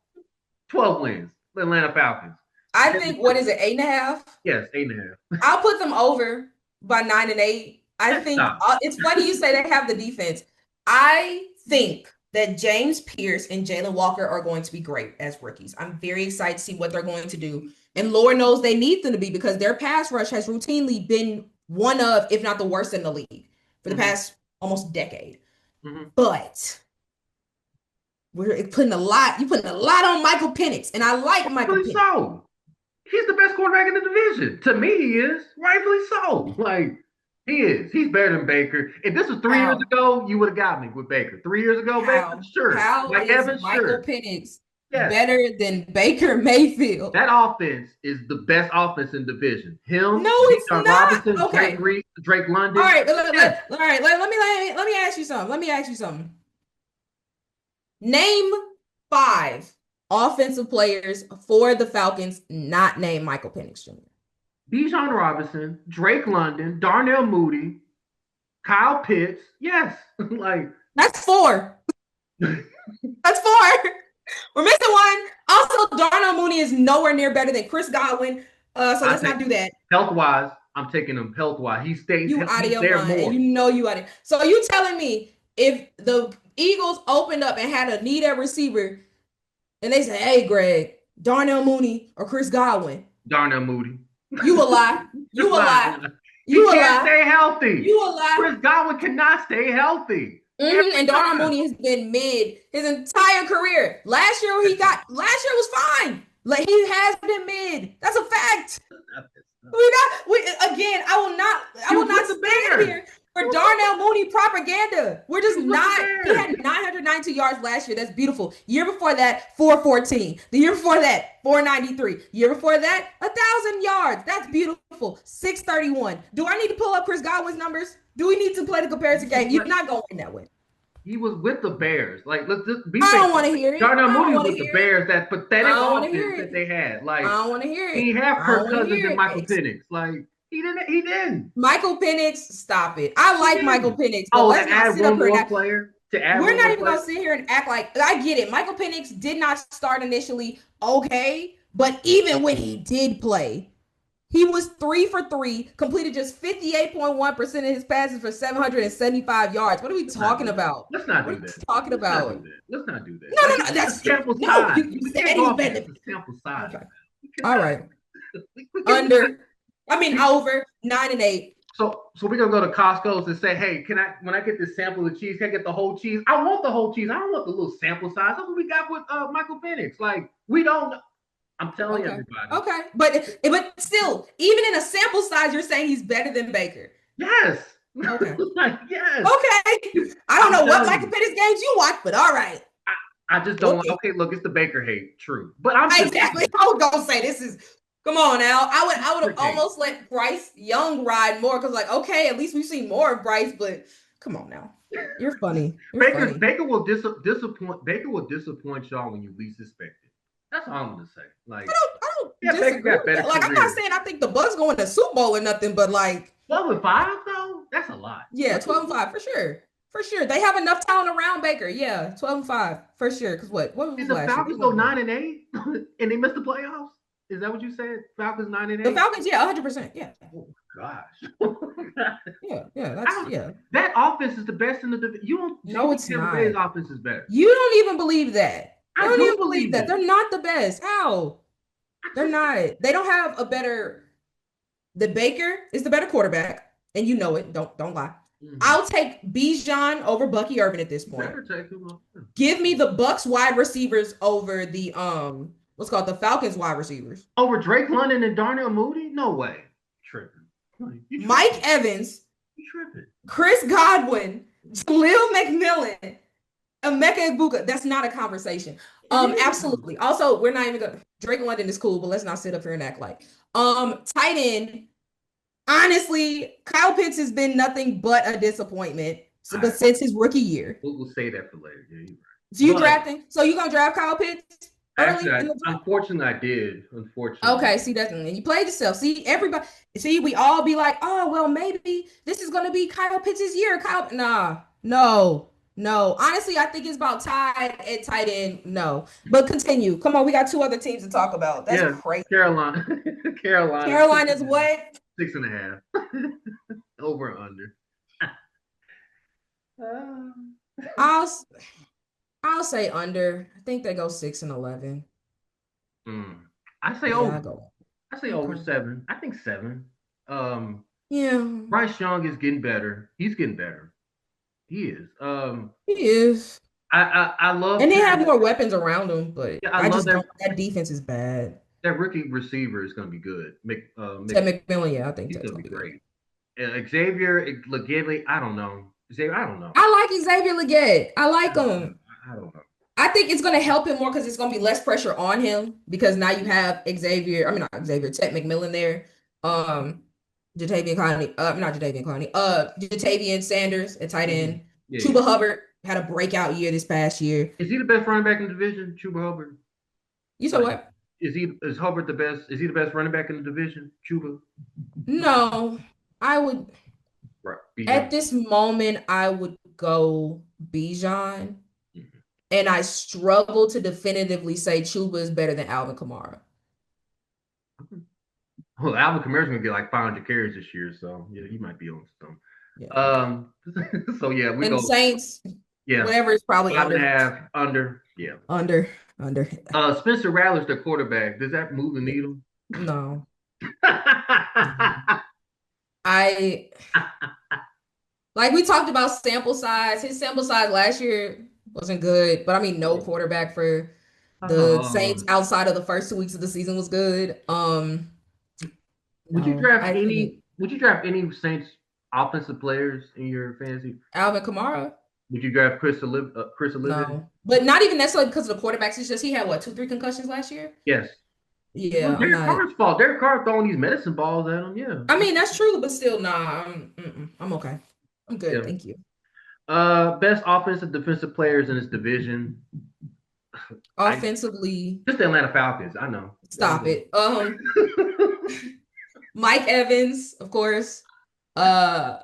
12 wins. The Atlanta Falcons. I think what is it? 8.5. Yes, 8.5. I'll put them over by 9-8. I think it's funny you say they have the defense. I think that James Pierce and Jalen Walker are going to be great as rookies. I'm very excited to see what they're going to do. And Lord knows they need them to be because their pass rush has routinely been one of, if not the worst in the league for the past almost decade. But you're putting a lot on Michael Penix. And I like Michael Penix. So. He's the best quarterback in the division. To me, he is. Rightfully so. Like, he is. He's better than Baker. If this was 3 years ago, you would have got me with Baker. 3 years ago, Baker? Sure. Like Evans, Michael Penix better than Baker Mayfield? That offense is the best offense in division. Him, no, it's not. Robinson, Okay. Drake London. All right, let me ask you something. Name 5 offensive players for the Falcons, not named Michael Penix Jr. Bijan Robinson, Drake London, Darnell Mooney, Kyle Pitts. Yes. That's 4. That's 4. We're missing one. Also, Darnell Mooney is nowhere near better than Chris Godwin. So let's not do that. Health-wise, I'm taking him health-wise. He stays out of your there mind. more. You know you out of. So you telling me if the Eagles opened up and had a need at receiver, and they say, "Hey, Greg, Darnell Mooney or Chris Godwin?" Darnell Mooney. You will lie. You will lie. You can't stay healthy. You will lie. Chris Godwin cannot stay healthy. And Darnell Mooney has been mid his entire career. Last year was fine. Like he has been mid. That's a fact. I will not stand here for Darnell Mooney propaganda. We're just not. He had 992 yards last year. That's beautiful. Year before that, 414. The year before that, 493. Year before that, 1,000 yards. That's beautiful. 631. Do I need to pull up Chris Godwin's numbers? Do we need to play the comparison game? You're not going that way. He was with the Bears. Like, let's just be. I don't want to hear it. Darnell Mooney was with the Bears. That pathetic offense that they had. Like, I don't want to hear it. He had Kirk Cousins and Michael Penix. Like, he didn't. Michael Penix, stop it. I like Michael Penix. But let's not sit up here we're not even gonna sit here and act like I get it. Michael Penix did not start initially. Okay, but even when he did play, he was 3 for 3, completed just 58.1% of his passes for 775 yards. What are we talking about? Let's not do that. Talking about? Let's not do that. No. That's sample size. You said he's better. Sample size. Okay. All right. Over 9-8. So we're gonna go to Costco's and say, hey, when I get this sample of cheese, can I get the whole cheese? I want the whole cheese. I don't want the little sample size. That's what we got with Michael Penix. Like, we don't. I'm telling everybody. Okay, but still, even in a sample size, you're saying he's better than Baker. Yes. Okay. Yes. Okay. I don't know what Michael Penix games you watch, but all right. I just don't. Okay, look, it's the Baker hate. True, but I'm exactly. I was gonna say this is. Come on now. I would have almost let Bryce Young ride more because, like, okay, at least we've seen more of Bryce. But come on now, you're funny. Baker will disappoint. Baker will disappoint y'all when you least expect it. That's all I'm gonna say. Like, I don't disagree. Baker got better. Like, I'm not saying I think the Bucks going to Super Bowl or nothing, but like, 12-5 though? That's a lot. Yeah, 12-5 for sure. For sure. They have enough talent around Baker. Yeah, 12-5 for sure. Because what Did was the last year? They Falcons go won what? 9-8 and they missed the playoffs? Is that what you said? Falcons 9 and The 8? Falcons, yeah, 100%. Yeah. Oh gosh. Yeah, I that's don't, yeah. that offense is the best in the division. You No, think it's Tampa Bay's not. offense is better? You don't even believe that. You I don't do even believe believe that. it. They're not the best. How? I They're just not. They don't have a better. The Baker is the better quarterback, and you know it. Don't lie. mhm. I'll take Bijan over Bucky Irvin at this You point. better take him off. Give me the Bucks wide receivers over the what's called the Falcons wide receivers. Over Drake London and Darnell Mooney? No way. Tripping. You Mike tripping. Evans, You tripping. Chris Godwin, Jaleel McMillan, Emeka Egbuka. That's not a conversation. It is. Absolutely. Also, we're not even gonna Drake London is cool, but let's not sit up here and act like. Tight end. Honestly, Kyle Pitts has been nothing but a disappointment. But since his rookie year, We'll say that for later. Yeah, you're right. so you drafting? So you gonna draft Kyle Pitts early Actually, in the draft? unfortunately, I did. Unfortunately. Okay, see that's and you played yourself. See everybody. See we all be like, oh well, maybe this is gonna be Kyle Pitts' year. No. Honestly, I think it's about tied at tight end. No, but continue. Come on, we got two other teams to talk about. That's crazy. Carolina. Carolina's what? 6.5. Over and under. I'll I'll say under. I think they go 6-11. I say Yeah, over. I say over Okay. 7. I think 7. Yeah, Bryce Young is getting better. He's getting better. He is. he is. I love And they have more weapons around them, but Yeah, I I love just that don't. That defense is bad. that rookie receiver is going to be good. Ted McMillan, yeah, I think He's that's going to gonna be be good. great. Xavier Legedley, I don't know. Xavier, I don't know. I like Xavier Legette. I like him. I don't know. I think it's going to help him more because it's going to be less pressure on him because now you have Xavier. I mean, not Xavier, Ted McMillan there. Jatavian Clowney. Not Jatavian Clowney. Jatavian Sanders at tight end. Yeah. Chuba Hubbard had a breakout year this past year. Is he the best running back in the division, Chuba Hubbard? You said what? Is Hubbard the best? Is he the best running back in the division, Chuba? No, I would. Right. At this moment, I would go Bijan. And I struggle to definitively say Chuba is better than Alvin Kamara. Well, Alvin Kamara's gonna get like 500 carries this year, so yeah, he might be on some. Yeah. So yeah, we and go. Saints, Yeah, whatever is probably 5.5 under. Yeah, under. Spencer Rattler's the quarterback. Does that move the needle? No. I like we talked about sample size. His sample size last year wasn't good, but I mean, no quarterback for the Saints outside of the first 2 weeks of the season was good. Would you draft any Saints offensive players in your fantasy? Alvin Kamara? Would you draft Chris Olivia? No, but not even necessarily because of the quarterbacks. It's just he had 2-3 concussions last year. Yes. Yeah, well, Derek Carr's fault. Derek Carr throwing these medicine balls at him. Yeah. I mean that's true, but still, nah. I'm okay. I'm good. Yeah. Thank you. Best offensive defensive players in this division. Offensively, just the Atlanta Falcons. I know. Stop it. Mike Evans, of course. I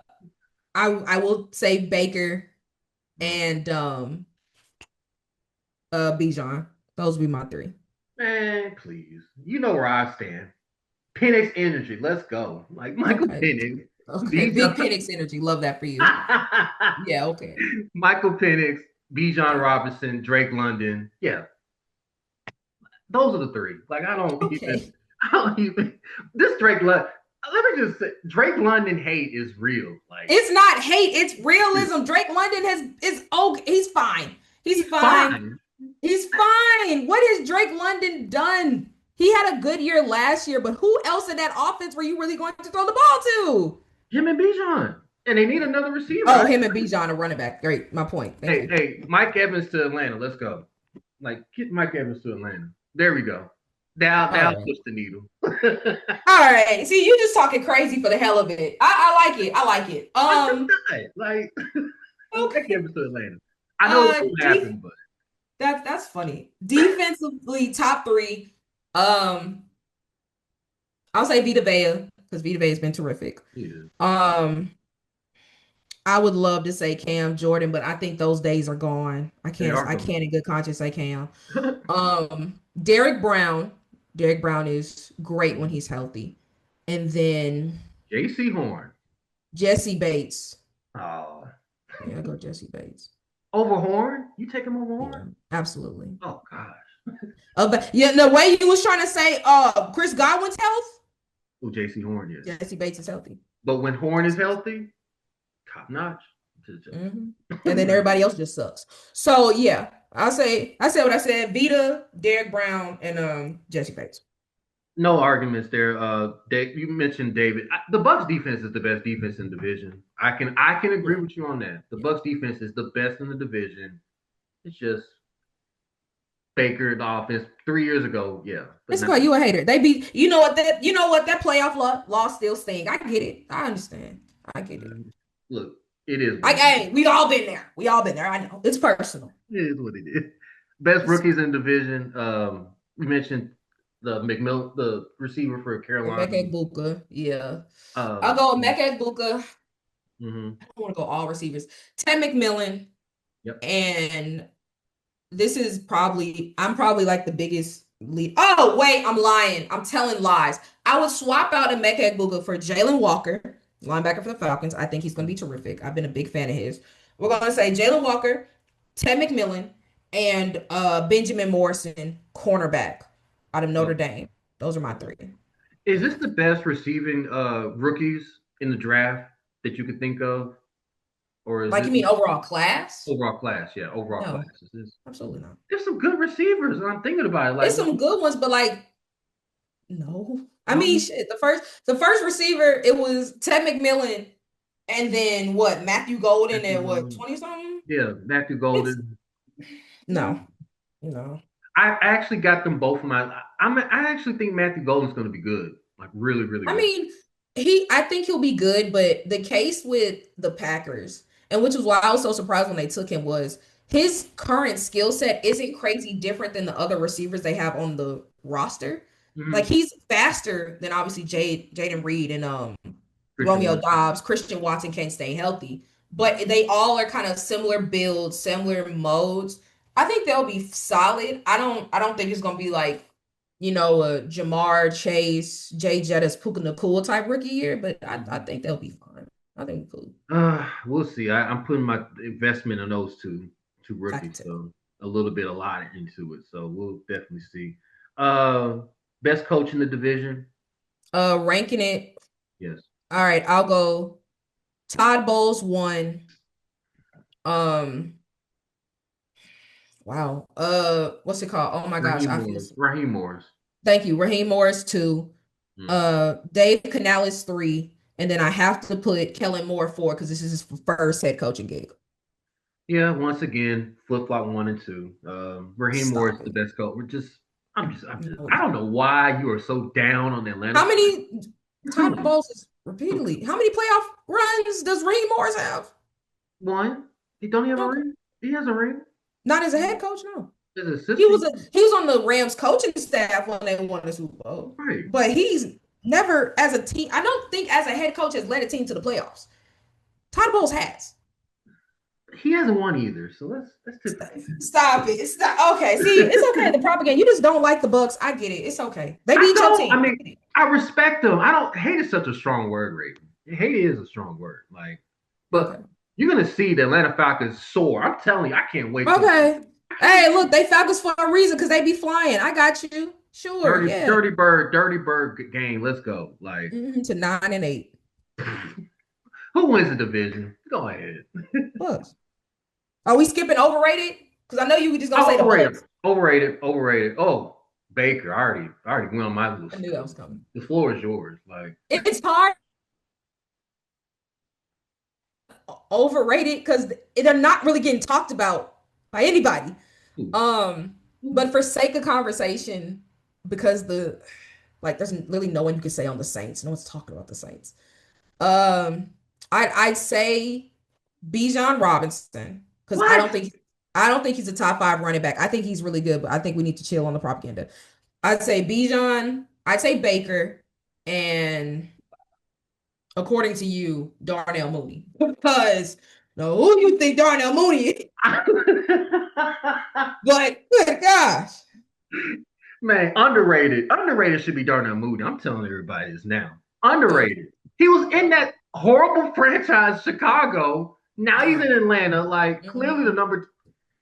will say Baker and Bijan. Those would be my 3. Man, please. You know where I stand. Penix energy. Let's go. Like Michael Penix. Okay. Big Penix energy. Love that for you. Yeah, okay. Michael Penix, Bijan Robinson, Drake London. Yeah. Those are the 3. Like I don't even this Drake London. Let me just say, Drake London hate is real. Like it's not hate, it's realism. Drake London he's fine. He's fine. He's fine. What has Drake London done? He had a good year last year, but who else in that offense were you really going to throw the ball to? Him and Bijan. And they need another receiver. Oh, him and Bijan, a running back. Great. My point. Hey, Mike Evans to Atlanta. Let's go. Like, get Mike Evans to Atlanta. There we go. That'll push the needle. All right. See, you just talking crazy for the hell of it. I like it. I like it. Like, okay. Mike Evans to Atlanta. I know it won't happen, but that's funny. Defensively, top 3. I'll say Vita Vea. because Vita Vea has been terrific. Yeah. Um, I would love to say Cam Jordan, but I think those days are gone. They are I gone. can't in good conscience say Cam. Derek Brown. Derek Brown is great when he's healthy. And then J.C. Horn. Jesse Bates. Oh. Yeah, I go Jesse Bates. Over Horn? You take him over Yeah, Horn? absolutely. Oh gosh. But yeah, the way you was trying to say Chris Godwin's health, Oh, J.C. Horn, yes. Jesse Bates is healthy. But when Horn is healthy, top notch. And then everybody else just sucks. So yeah, I said what I said. Vita, Derek Brown, and Jesse Bates. No arguments there. You mentioned David. The Bucks defense is the best defense in the division. I can agree with you on that. The Bucks defense is the best in the division. It's just Baker the offense 3 years ago. Yeah, It's why you a hater. They be you know what that playoff loss still sting. I get it. I understand. I get it. Look, it is. Hey, we all been there. We all been there. I know. It's personal. It is what it is. Best rookies in division. We mentioned the receiver for Carolina. Emeka Egbuka, yeah. I'll go Emeka Egbuka. Mm-hmm. I don't want to go all receivers. Ted McMillan. Yep. And this is I'm probably like the biggest lead. Oh, wait, I'm lying. I'm telling lies. I would swap out Emeka Egbuka for Jalen Walker, linebacker for the Falcons. I think he's going to be terrific. I've been a big fan of his. We're going to say Jalen Walker, Ted McMillan, and Benjamin Morrison, cornerback out of Notre Dame. Those are my three. Is this the best receiving rookies in the draft that you could think of? Or is you mean overall class? Overall class, yeah. Overall class. Absolutely not. There's some good receivers, and I'm thinking about it. There's some good ones, but no. I mean, shit. The first receiver, it was Ted McMillan, and then what? Matthew Golden at what, 20 something? Yeah, Matthew Golden. No. I actually got them both I actually think Matthew Golden's going to be good, like really, really good. I mean, I think he'll be good, but the case with the Packers, and which is why I was so surprised when they took him, was his current skill set isn't crazy different than the other receivers they have on the roster. Mm-hmm. Like he's faster than obviously Jaden Reed and Romeo Dobbs. Christian Watson can't stay healthy, but they all are kind of similar builds, similar modes. I think they'll be solid. I don't think it's gonna be like, a Jamar Chase, Jay Jettis, Puka Nakua type rookie year, but I think they'll be fine. I think cool. We'll see. I'm putting my investment on those two rookies, so a lot into it. So we'll definitely see. Best coach in the division. Ranking it. Yes. All right, I'll go. Todd Bowles 1. Wow. What's it called? Oh my gosh. Raheem Morris. Thank you. Raheem Morris 2. Dave Canales 3. And then I have to put Kellen Moore 4 because this is his first head coaching gig. Yeah, once again, flip-flop 1 and 2. Raheem Morris is the best coach. I don't know why you are so down on Atlanta. How many Todd Bowles repeatedly? How many playoff runs does Raheem Morris have? 1. He don't have a ring. He has a ring. Not as a head coach, no. As an assistant. He was on the Rams coaching staff when they won the Super Bowl. Right. But he's never as a team. I don't think as a head coach has led a team to the playoffs. Todd Bowles has. He hasn't won either, so let's stop it. Stop. Okay, see, it's okay. The propaganda. You just don't like the Bucks. I get it. It's okay. They beat your team. I mean, I respect them. I don't hate is such a strong word, Ray. Hate is a strong word. But you're gonna see the Atlanta Falcons soar. I'm telling you, I can't wait. Okay. Hey, look, they Falcons for a reason because they be flying. I got you. Sure. Dirty bird game. Let's go. To 9-8. Who wins the division? Go ahead. Bucks. Are we skipping overrated? Because I know you were just gonna say the Bucks. Overrated. Oh, Baker. I already went on my list. I knew that was coming. The floor is yours. It's hard. Overrated because they're not really getting talked about by anybody. But for sake of conversation, because there's really no one you can say on the Saints. No one's talking about the Saints. I'd say Bijan Robinson because I don't think he's a top 5 running back. I think he's really good, but I think we need to chill on the propaganda. I'd say Bijan. I'd say Baker, and according to you, Darnell Mooney. Because no, who you think Darnell Mooney is? But good gosh. Man, underrated. Underrated should be Darnell Mooney. I'm telling everybody this now. Underrated. He was in that horrible franchise, Chicago. Now he's in Atlanta. Like, clearly the number.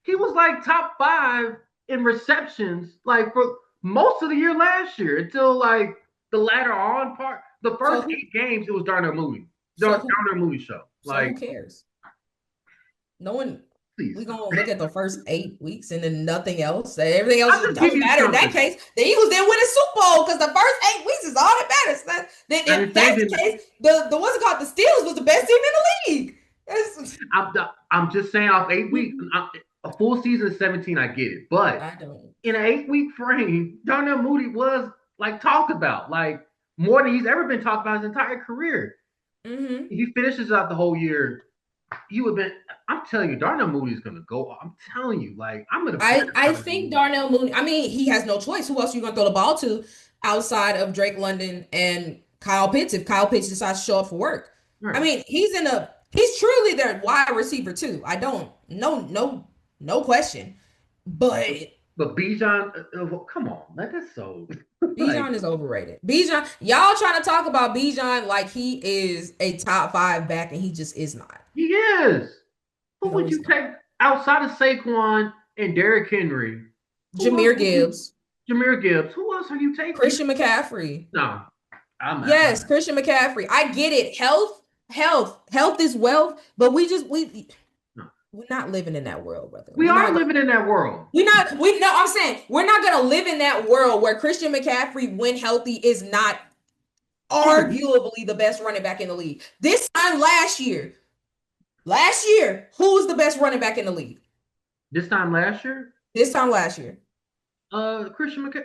He was like top 5 in receptions, like for most of the year last year until like the latter on part. The first 8 games, it was Darnell Mooney. Darnell Mooney show. Like, who cares? No one. Please. We're gonna look at the first 8 weeks and then nothing else. Everything else doesn't matter in that case. The Eagles didn't win a Super Bowl because the first 8 weeks is all that matters. If that's the case, the what's it called? The Steelers was the best team in the league. I'm just saying off 8 weeks, a full season is 17. I get it, but in an 8-week frame, Darnell Mooney was like talked about, like more than he's ever been talked about his entire career. If he finishes out the whole year, he would have been. I'm telling you, Darnell Mooney is gonna go. I'm telling you, like I'm gonna. I think Darnell Mooney. I mean, he has no choice. Who else are you gonna throw the ball to outside of Drake London and Kyle Pitts? If Kyle Pitts decides to show up for work, right. I mean, he's truly their wide receiver too. I don't no question. But Bijan, come on, that's so. Bijan is overrated. Bijan, y'all trying to talk about Bijan like he is a top 5 back, and he just is not. He is. Who would you take outside of Saquon and Derrick Henry? Jameer Gibbs. Who else are you taking? Christian McCaffrey. No. Yes, Christian McCaffrey. I get it. Health is wealth, but we're not living in that world, brother. We are living in that world. I'm saying we're not gonna live in that world where Christian McCaffrey, when healthy, is not arguably the best running back in the league. This time last year, who was the best running back in the league? This time last year? Christian McCaffrey.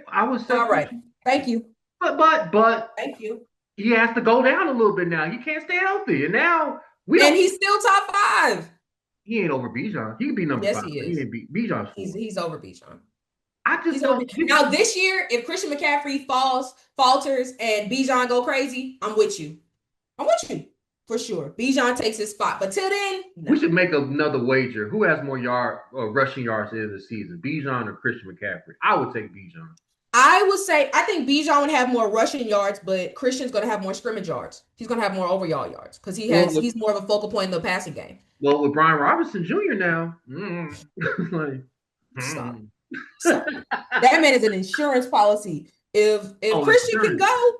I would say. All right. Thank you. But thank you. He has to go down a little bit now. He can't stay healthy, and now he's still top 5. He ain't over Bijan. He could be number 5. Yes, he is. He ain't Bijan's 4. He's over Bijan. Now this year, if Christian McCaffrey falters, and Bijan go crazy, I'm with you for sure. Bijan takes his spot, but till then, no. We should make another wager. Who has more rushing yards in the season, Bijan or Christian McCaffrey? I would take Bijan. I would say I think Bijan would have more rushing yards, but Christian's going to have more scrimmage yards. He's going to have more overall yards because he's more of a focal point in the passing game. Well, with Brian Robinson Jr. now, Stop. That man is an insurance policy. If Christian can go,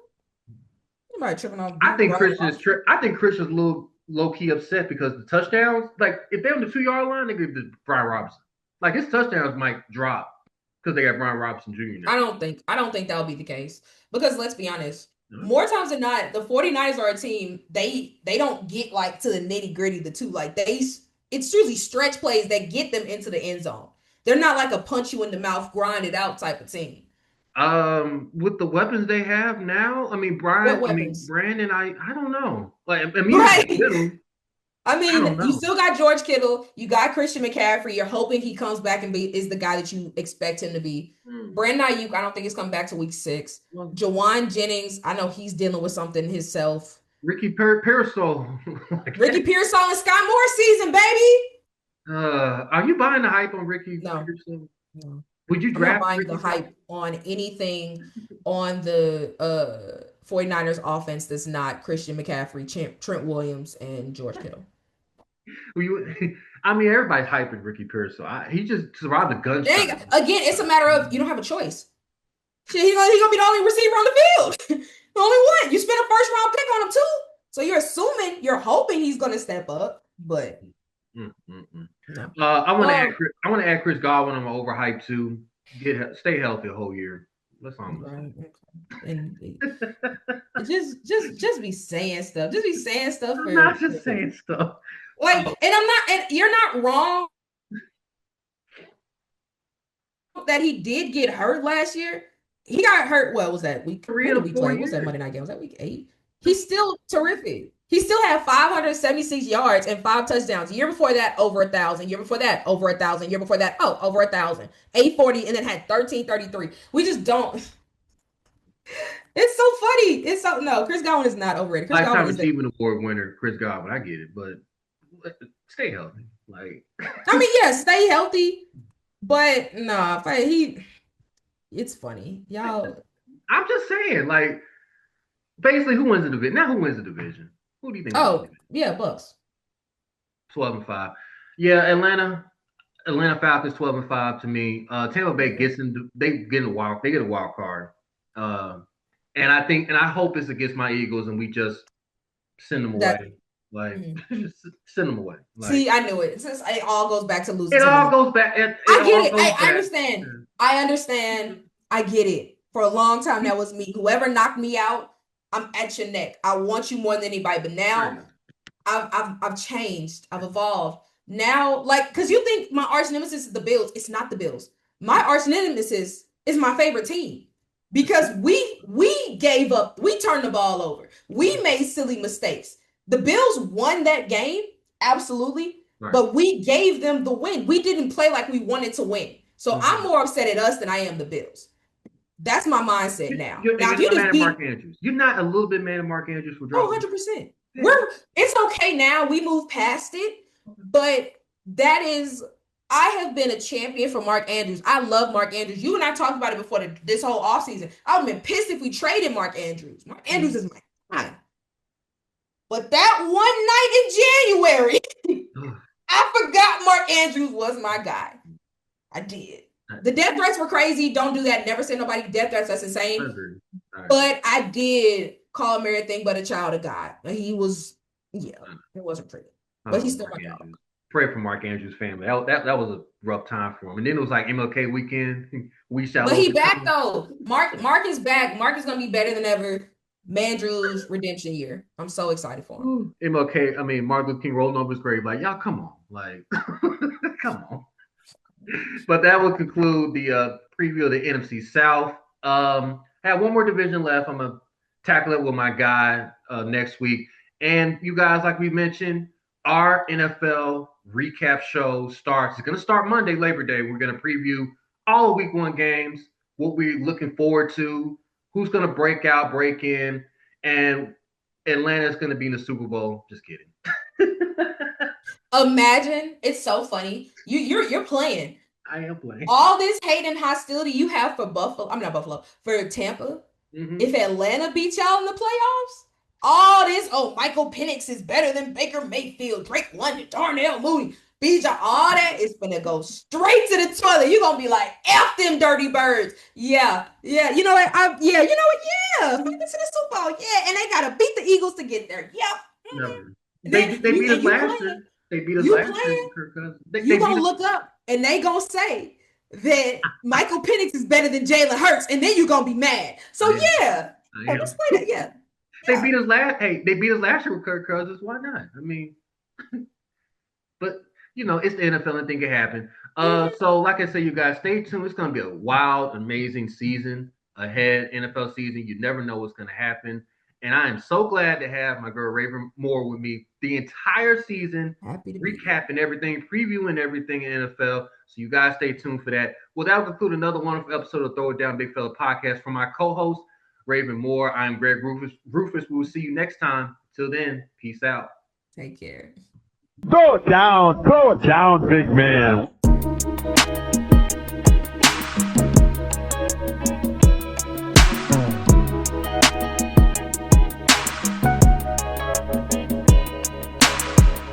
nobody tripping on. I think Christian's a little low key upset because the touchdowns, like if they're on the 2-yard line, they give to Brian Robinson. Like his touchdowns might drop because they got Brian Robinson Jr. now. I don't think that will be the case because let's be honest. More times than not, the 49ers are a team, they don't get like to the nitty-gritty, it's usually stretch plays that get them into the end zone. They're not like a punch you in the mouth, grind it out type of team. With the weapons they have now, Brandon, I don't know. Like you still got George Kittle, you got Christian McCaffrey. You're hoping he comes back and is the guy that you expect him to be. Brandon Ayuk, I don't think he's coming back to week 6. Jawan Jennings, I know he's dealing with something himself. Ricky Pearsall. Ricky Pearsall and Sky Moore season, baby. Are you buying the hype on Ricky Pearsall? No. Would you draft? I'm not buying the hype on anything on the 49ers offense that's not Christian McCaffrey, Trent Williams, and George Kittle. Everybody's hyping Ricky Pearsall. He just survived the gunshot. Again, it's a matter of you don't have a choice. He's gonna be the only receiver on the field. The only one. You spent a first-round pick on him too. So you're hoping he's gonna step up, but no. I want to add Chris Godwin on my overhype too. Stay healthy the whole year. That's all I'm saying. Just be saying stuff. Just be saying stuff. I'm not just saying stuff. Like, and you're not wrong that he did get hurt last year. He got hurt. What was that week 3 of the 4 years? What was that Monday night game? Was that week 8? He's still terrific. He still had 576 yards and 5 touchdowns. The year before that, over 1,000. Year before that, over 1,000. Year before that, over 1,000. 840, and then had 1333. We just don't. It's so funny. It's so no. Chris Godwin is not overrated. Chris Lifetime Godwin is. Achievement Award winner Chris Godwin. I get it, but stay healthy. Like, I mean, yeah, stay healthy, but nah, it's funny, y'all. I'm just saying, like, basically, who wins the division? Now, who wins the division? Who do you think wins the Oh, division? yeah, Bucks. 12-5. Yeah, Atlanta Falcons 12-5 to me. Tampa Bay get a wild card. And I hope it's against my Eagles and we just send them That away. Like, mhm. just send them away. Like, See, I knew it. Since it all goes back to losing it to all me. goes back. It I all get it. goes I back. understand. I understand. I get it. For a long time, that was me. Whoever knocked me out, I'm at your neck. I want you more than anybody. But now I've changed. I've evolved. Now, like, because you think my arch nemesis is the Bills. It's not the Bills. My arch nemesis is my favorite team. Because we gave up, we turned the ball over. We made silly mistakes. The Bills won that game, absolutely. Right. But we gave them the win. We didn't play like we wanted to win. So I'm more upset at us than I am the Bills. That's my mindset now. Now, if you just Mark Andrews, you're not a little bit mad at Mark Andrews for dropping. 100%. It's okay now. We moved past it, but I have been a champion for Mark Andrews. I love Mark Andrews. You and I talked about it before this whole offseason. I would have been pissed if we traded Mark Andrews. Mark Andrews is my guy. But that one night in January, I forgot Mark Andrews was my guy. I did. The death threats were crazy. Don't do that. Never send nobody death threats. That's insane. But I did call him everything but a child of God. He was, it wasn't pretty. But he's still my dog. Pray for Mark Andrews' family. That was a rough time for him. And then it was like MLK weekend. But he back though. Mark is back. Mark is gonna be better than ever. Mandrew's redemption year. I'm so excited for him. MLK, I mean Martin Luther King rolling over his grave. Like, y'all come on. Like, come on. But that will conclude the preview of the NFC South. I have one more division left. I'm gonna tackle it with my guy next week. And you guys, like we mentioned, our NFL recap show starts. It's gonna start Monday, Labor Day. We're gonna preview all of Week 1 games, what we're looking forward to, who's gonna break out, break in, and Atlanta's gonna be in the Super Bowl. Just kidding. Imagine, it's so funny. You're playing. I am playing. All this hate and hostility you have for for Tampa. Mm-hmm. If Atlanta beats y'all in the playoffs, all this, Michael Penix is better than Baker Mayfield, Drake London, Darnell Mooney, beat y'all, all that is gonna go straight to the toilet. You're gonna be like, F them dirty birds. Yeah. You know what? Yeah. Make it to the Super Bowl. Yeah, and they gotta beat the Eagles to get there. Yep. Mm-hmm. They beat us last year. They beat us last year. You gonna look up and they gonna say that Michael Penix is better than Jalen Hurts, and then you gonna be mad. So let's play that. Yeah. They beat us last. Hey, they beat us last year with Kirk Cousins. Why not? I mean, but it's the NFL. Anything can happen. So like I said, you guys stay tuned. It's gonna be a wild, amazing season ahead. NFL season. You never know what's gonna happen. And I am so glad to have my girl Raven Moore with me the entire season, recapping everything, previewing everything in NFL. So you guys stay tuned for that. Well, that will conclude another wonderful episode of Throw It Down Big Fella Podcast. From my co-host, Raven Moore, I'm Greg Rufus. We will see you next time. Till then, peace out. Take care. Throw it down, big man.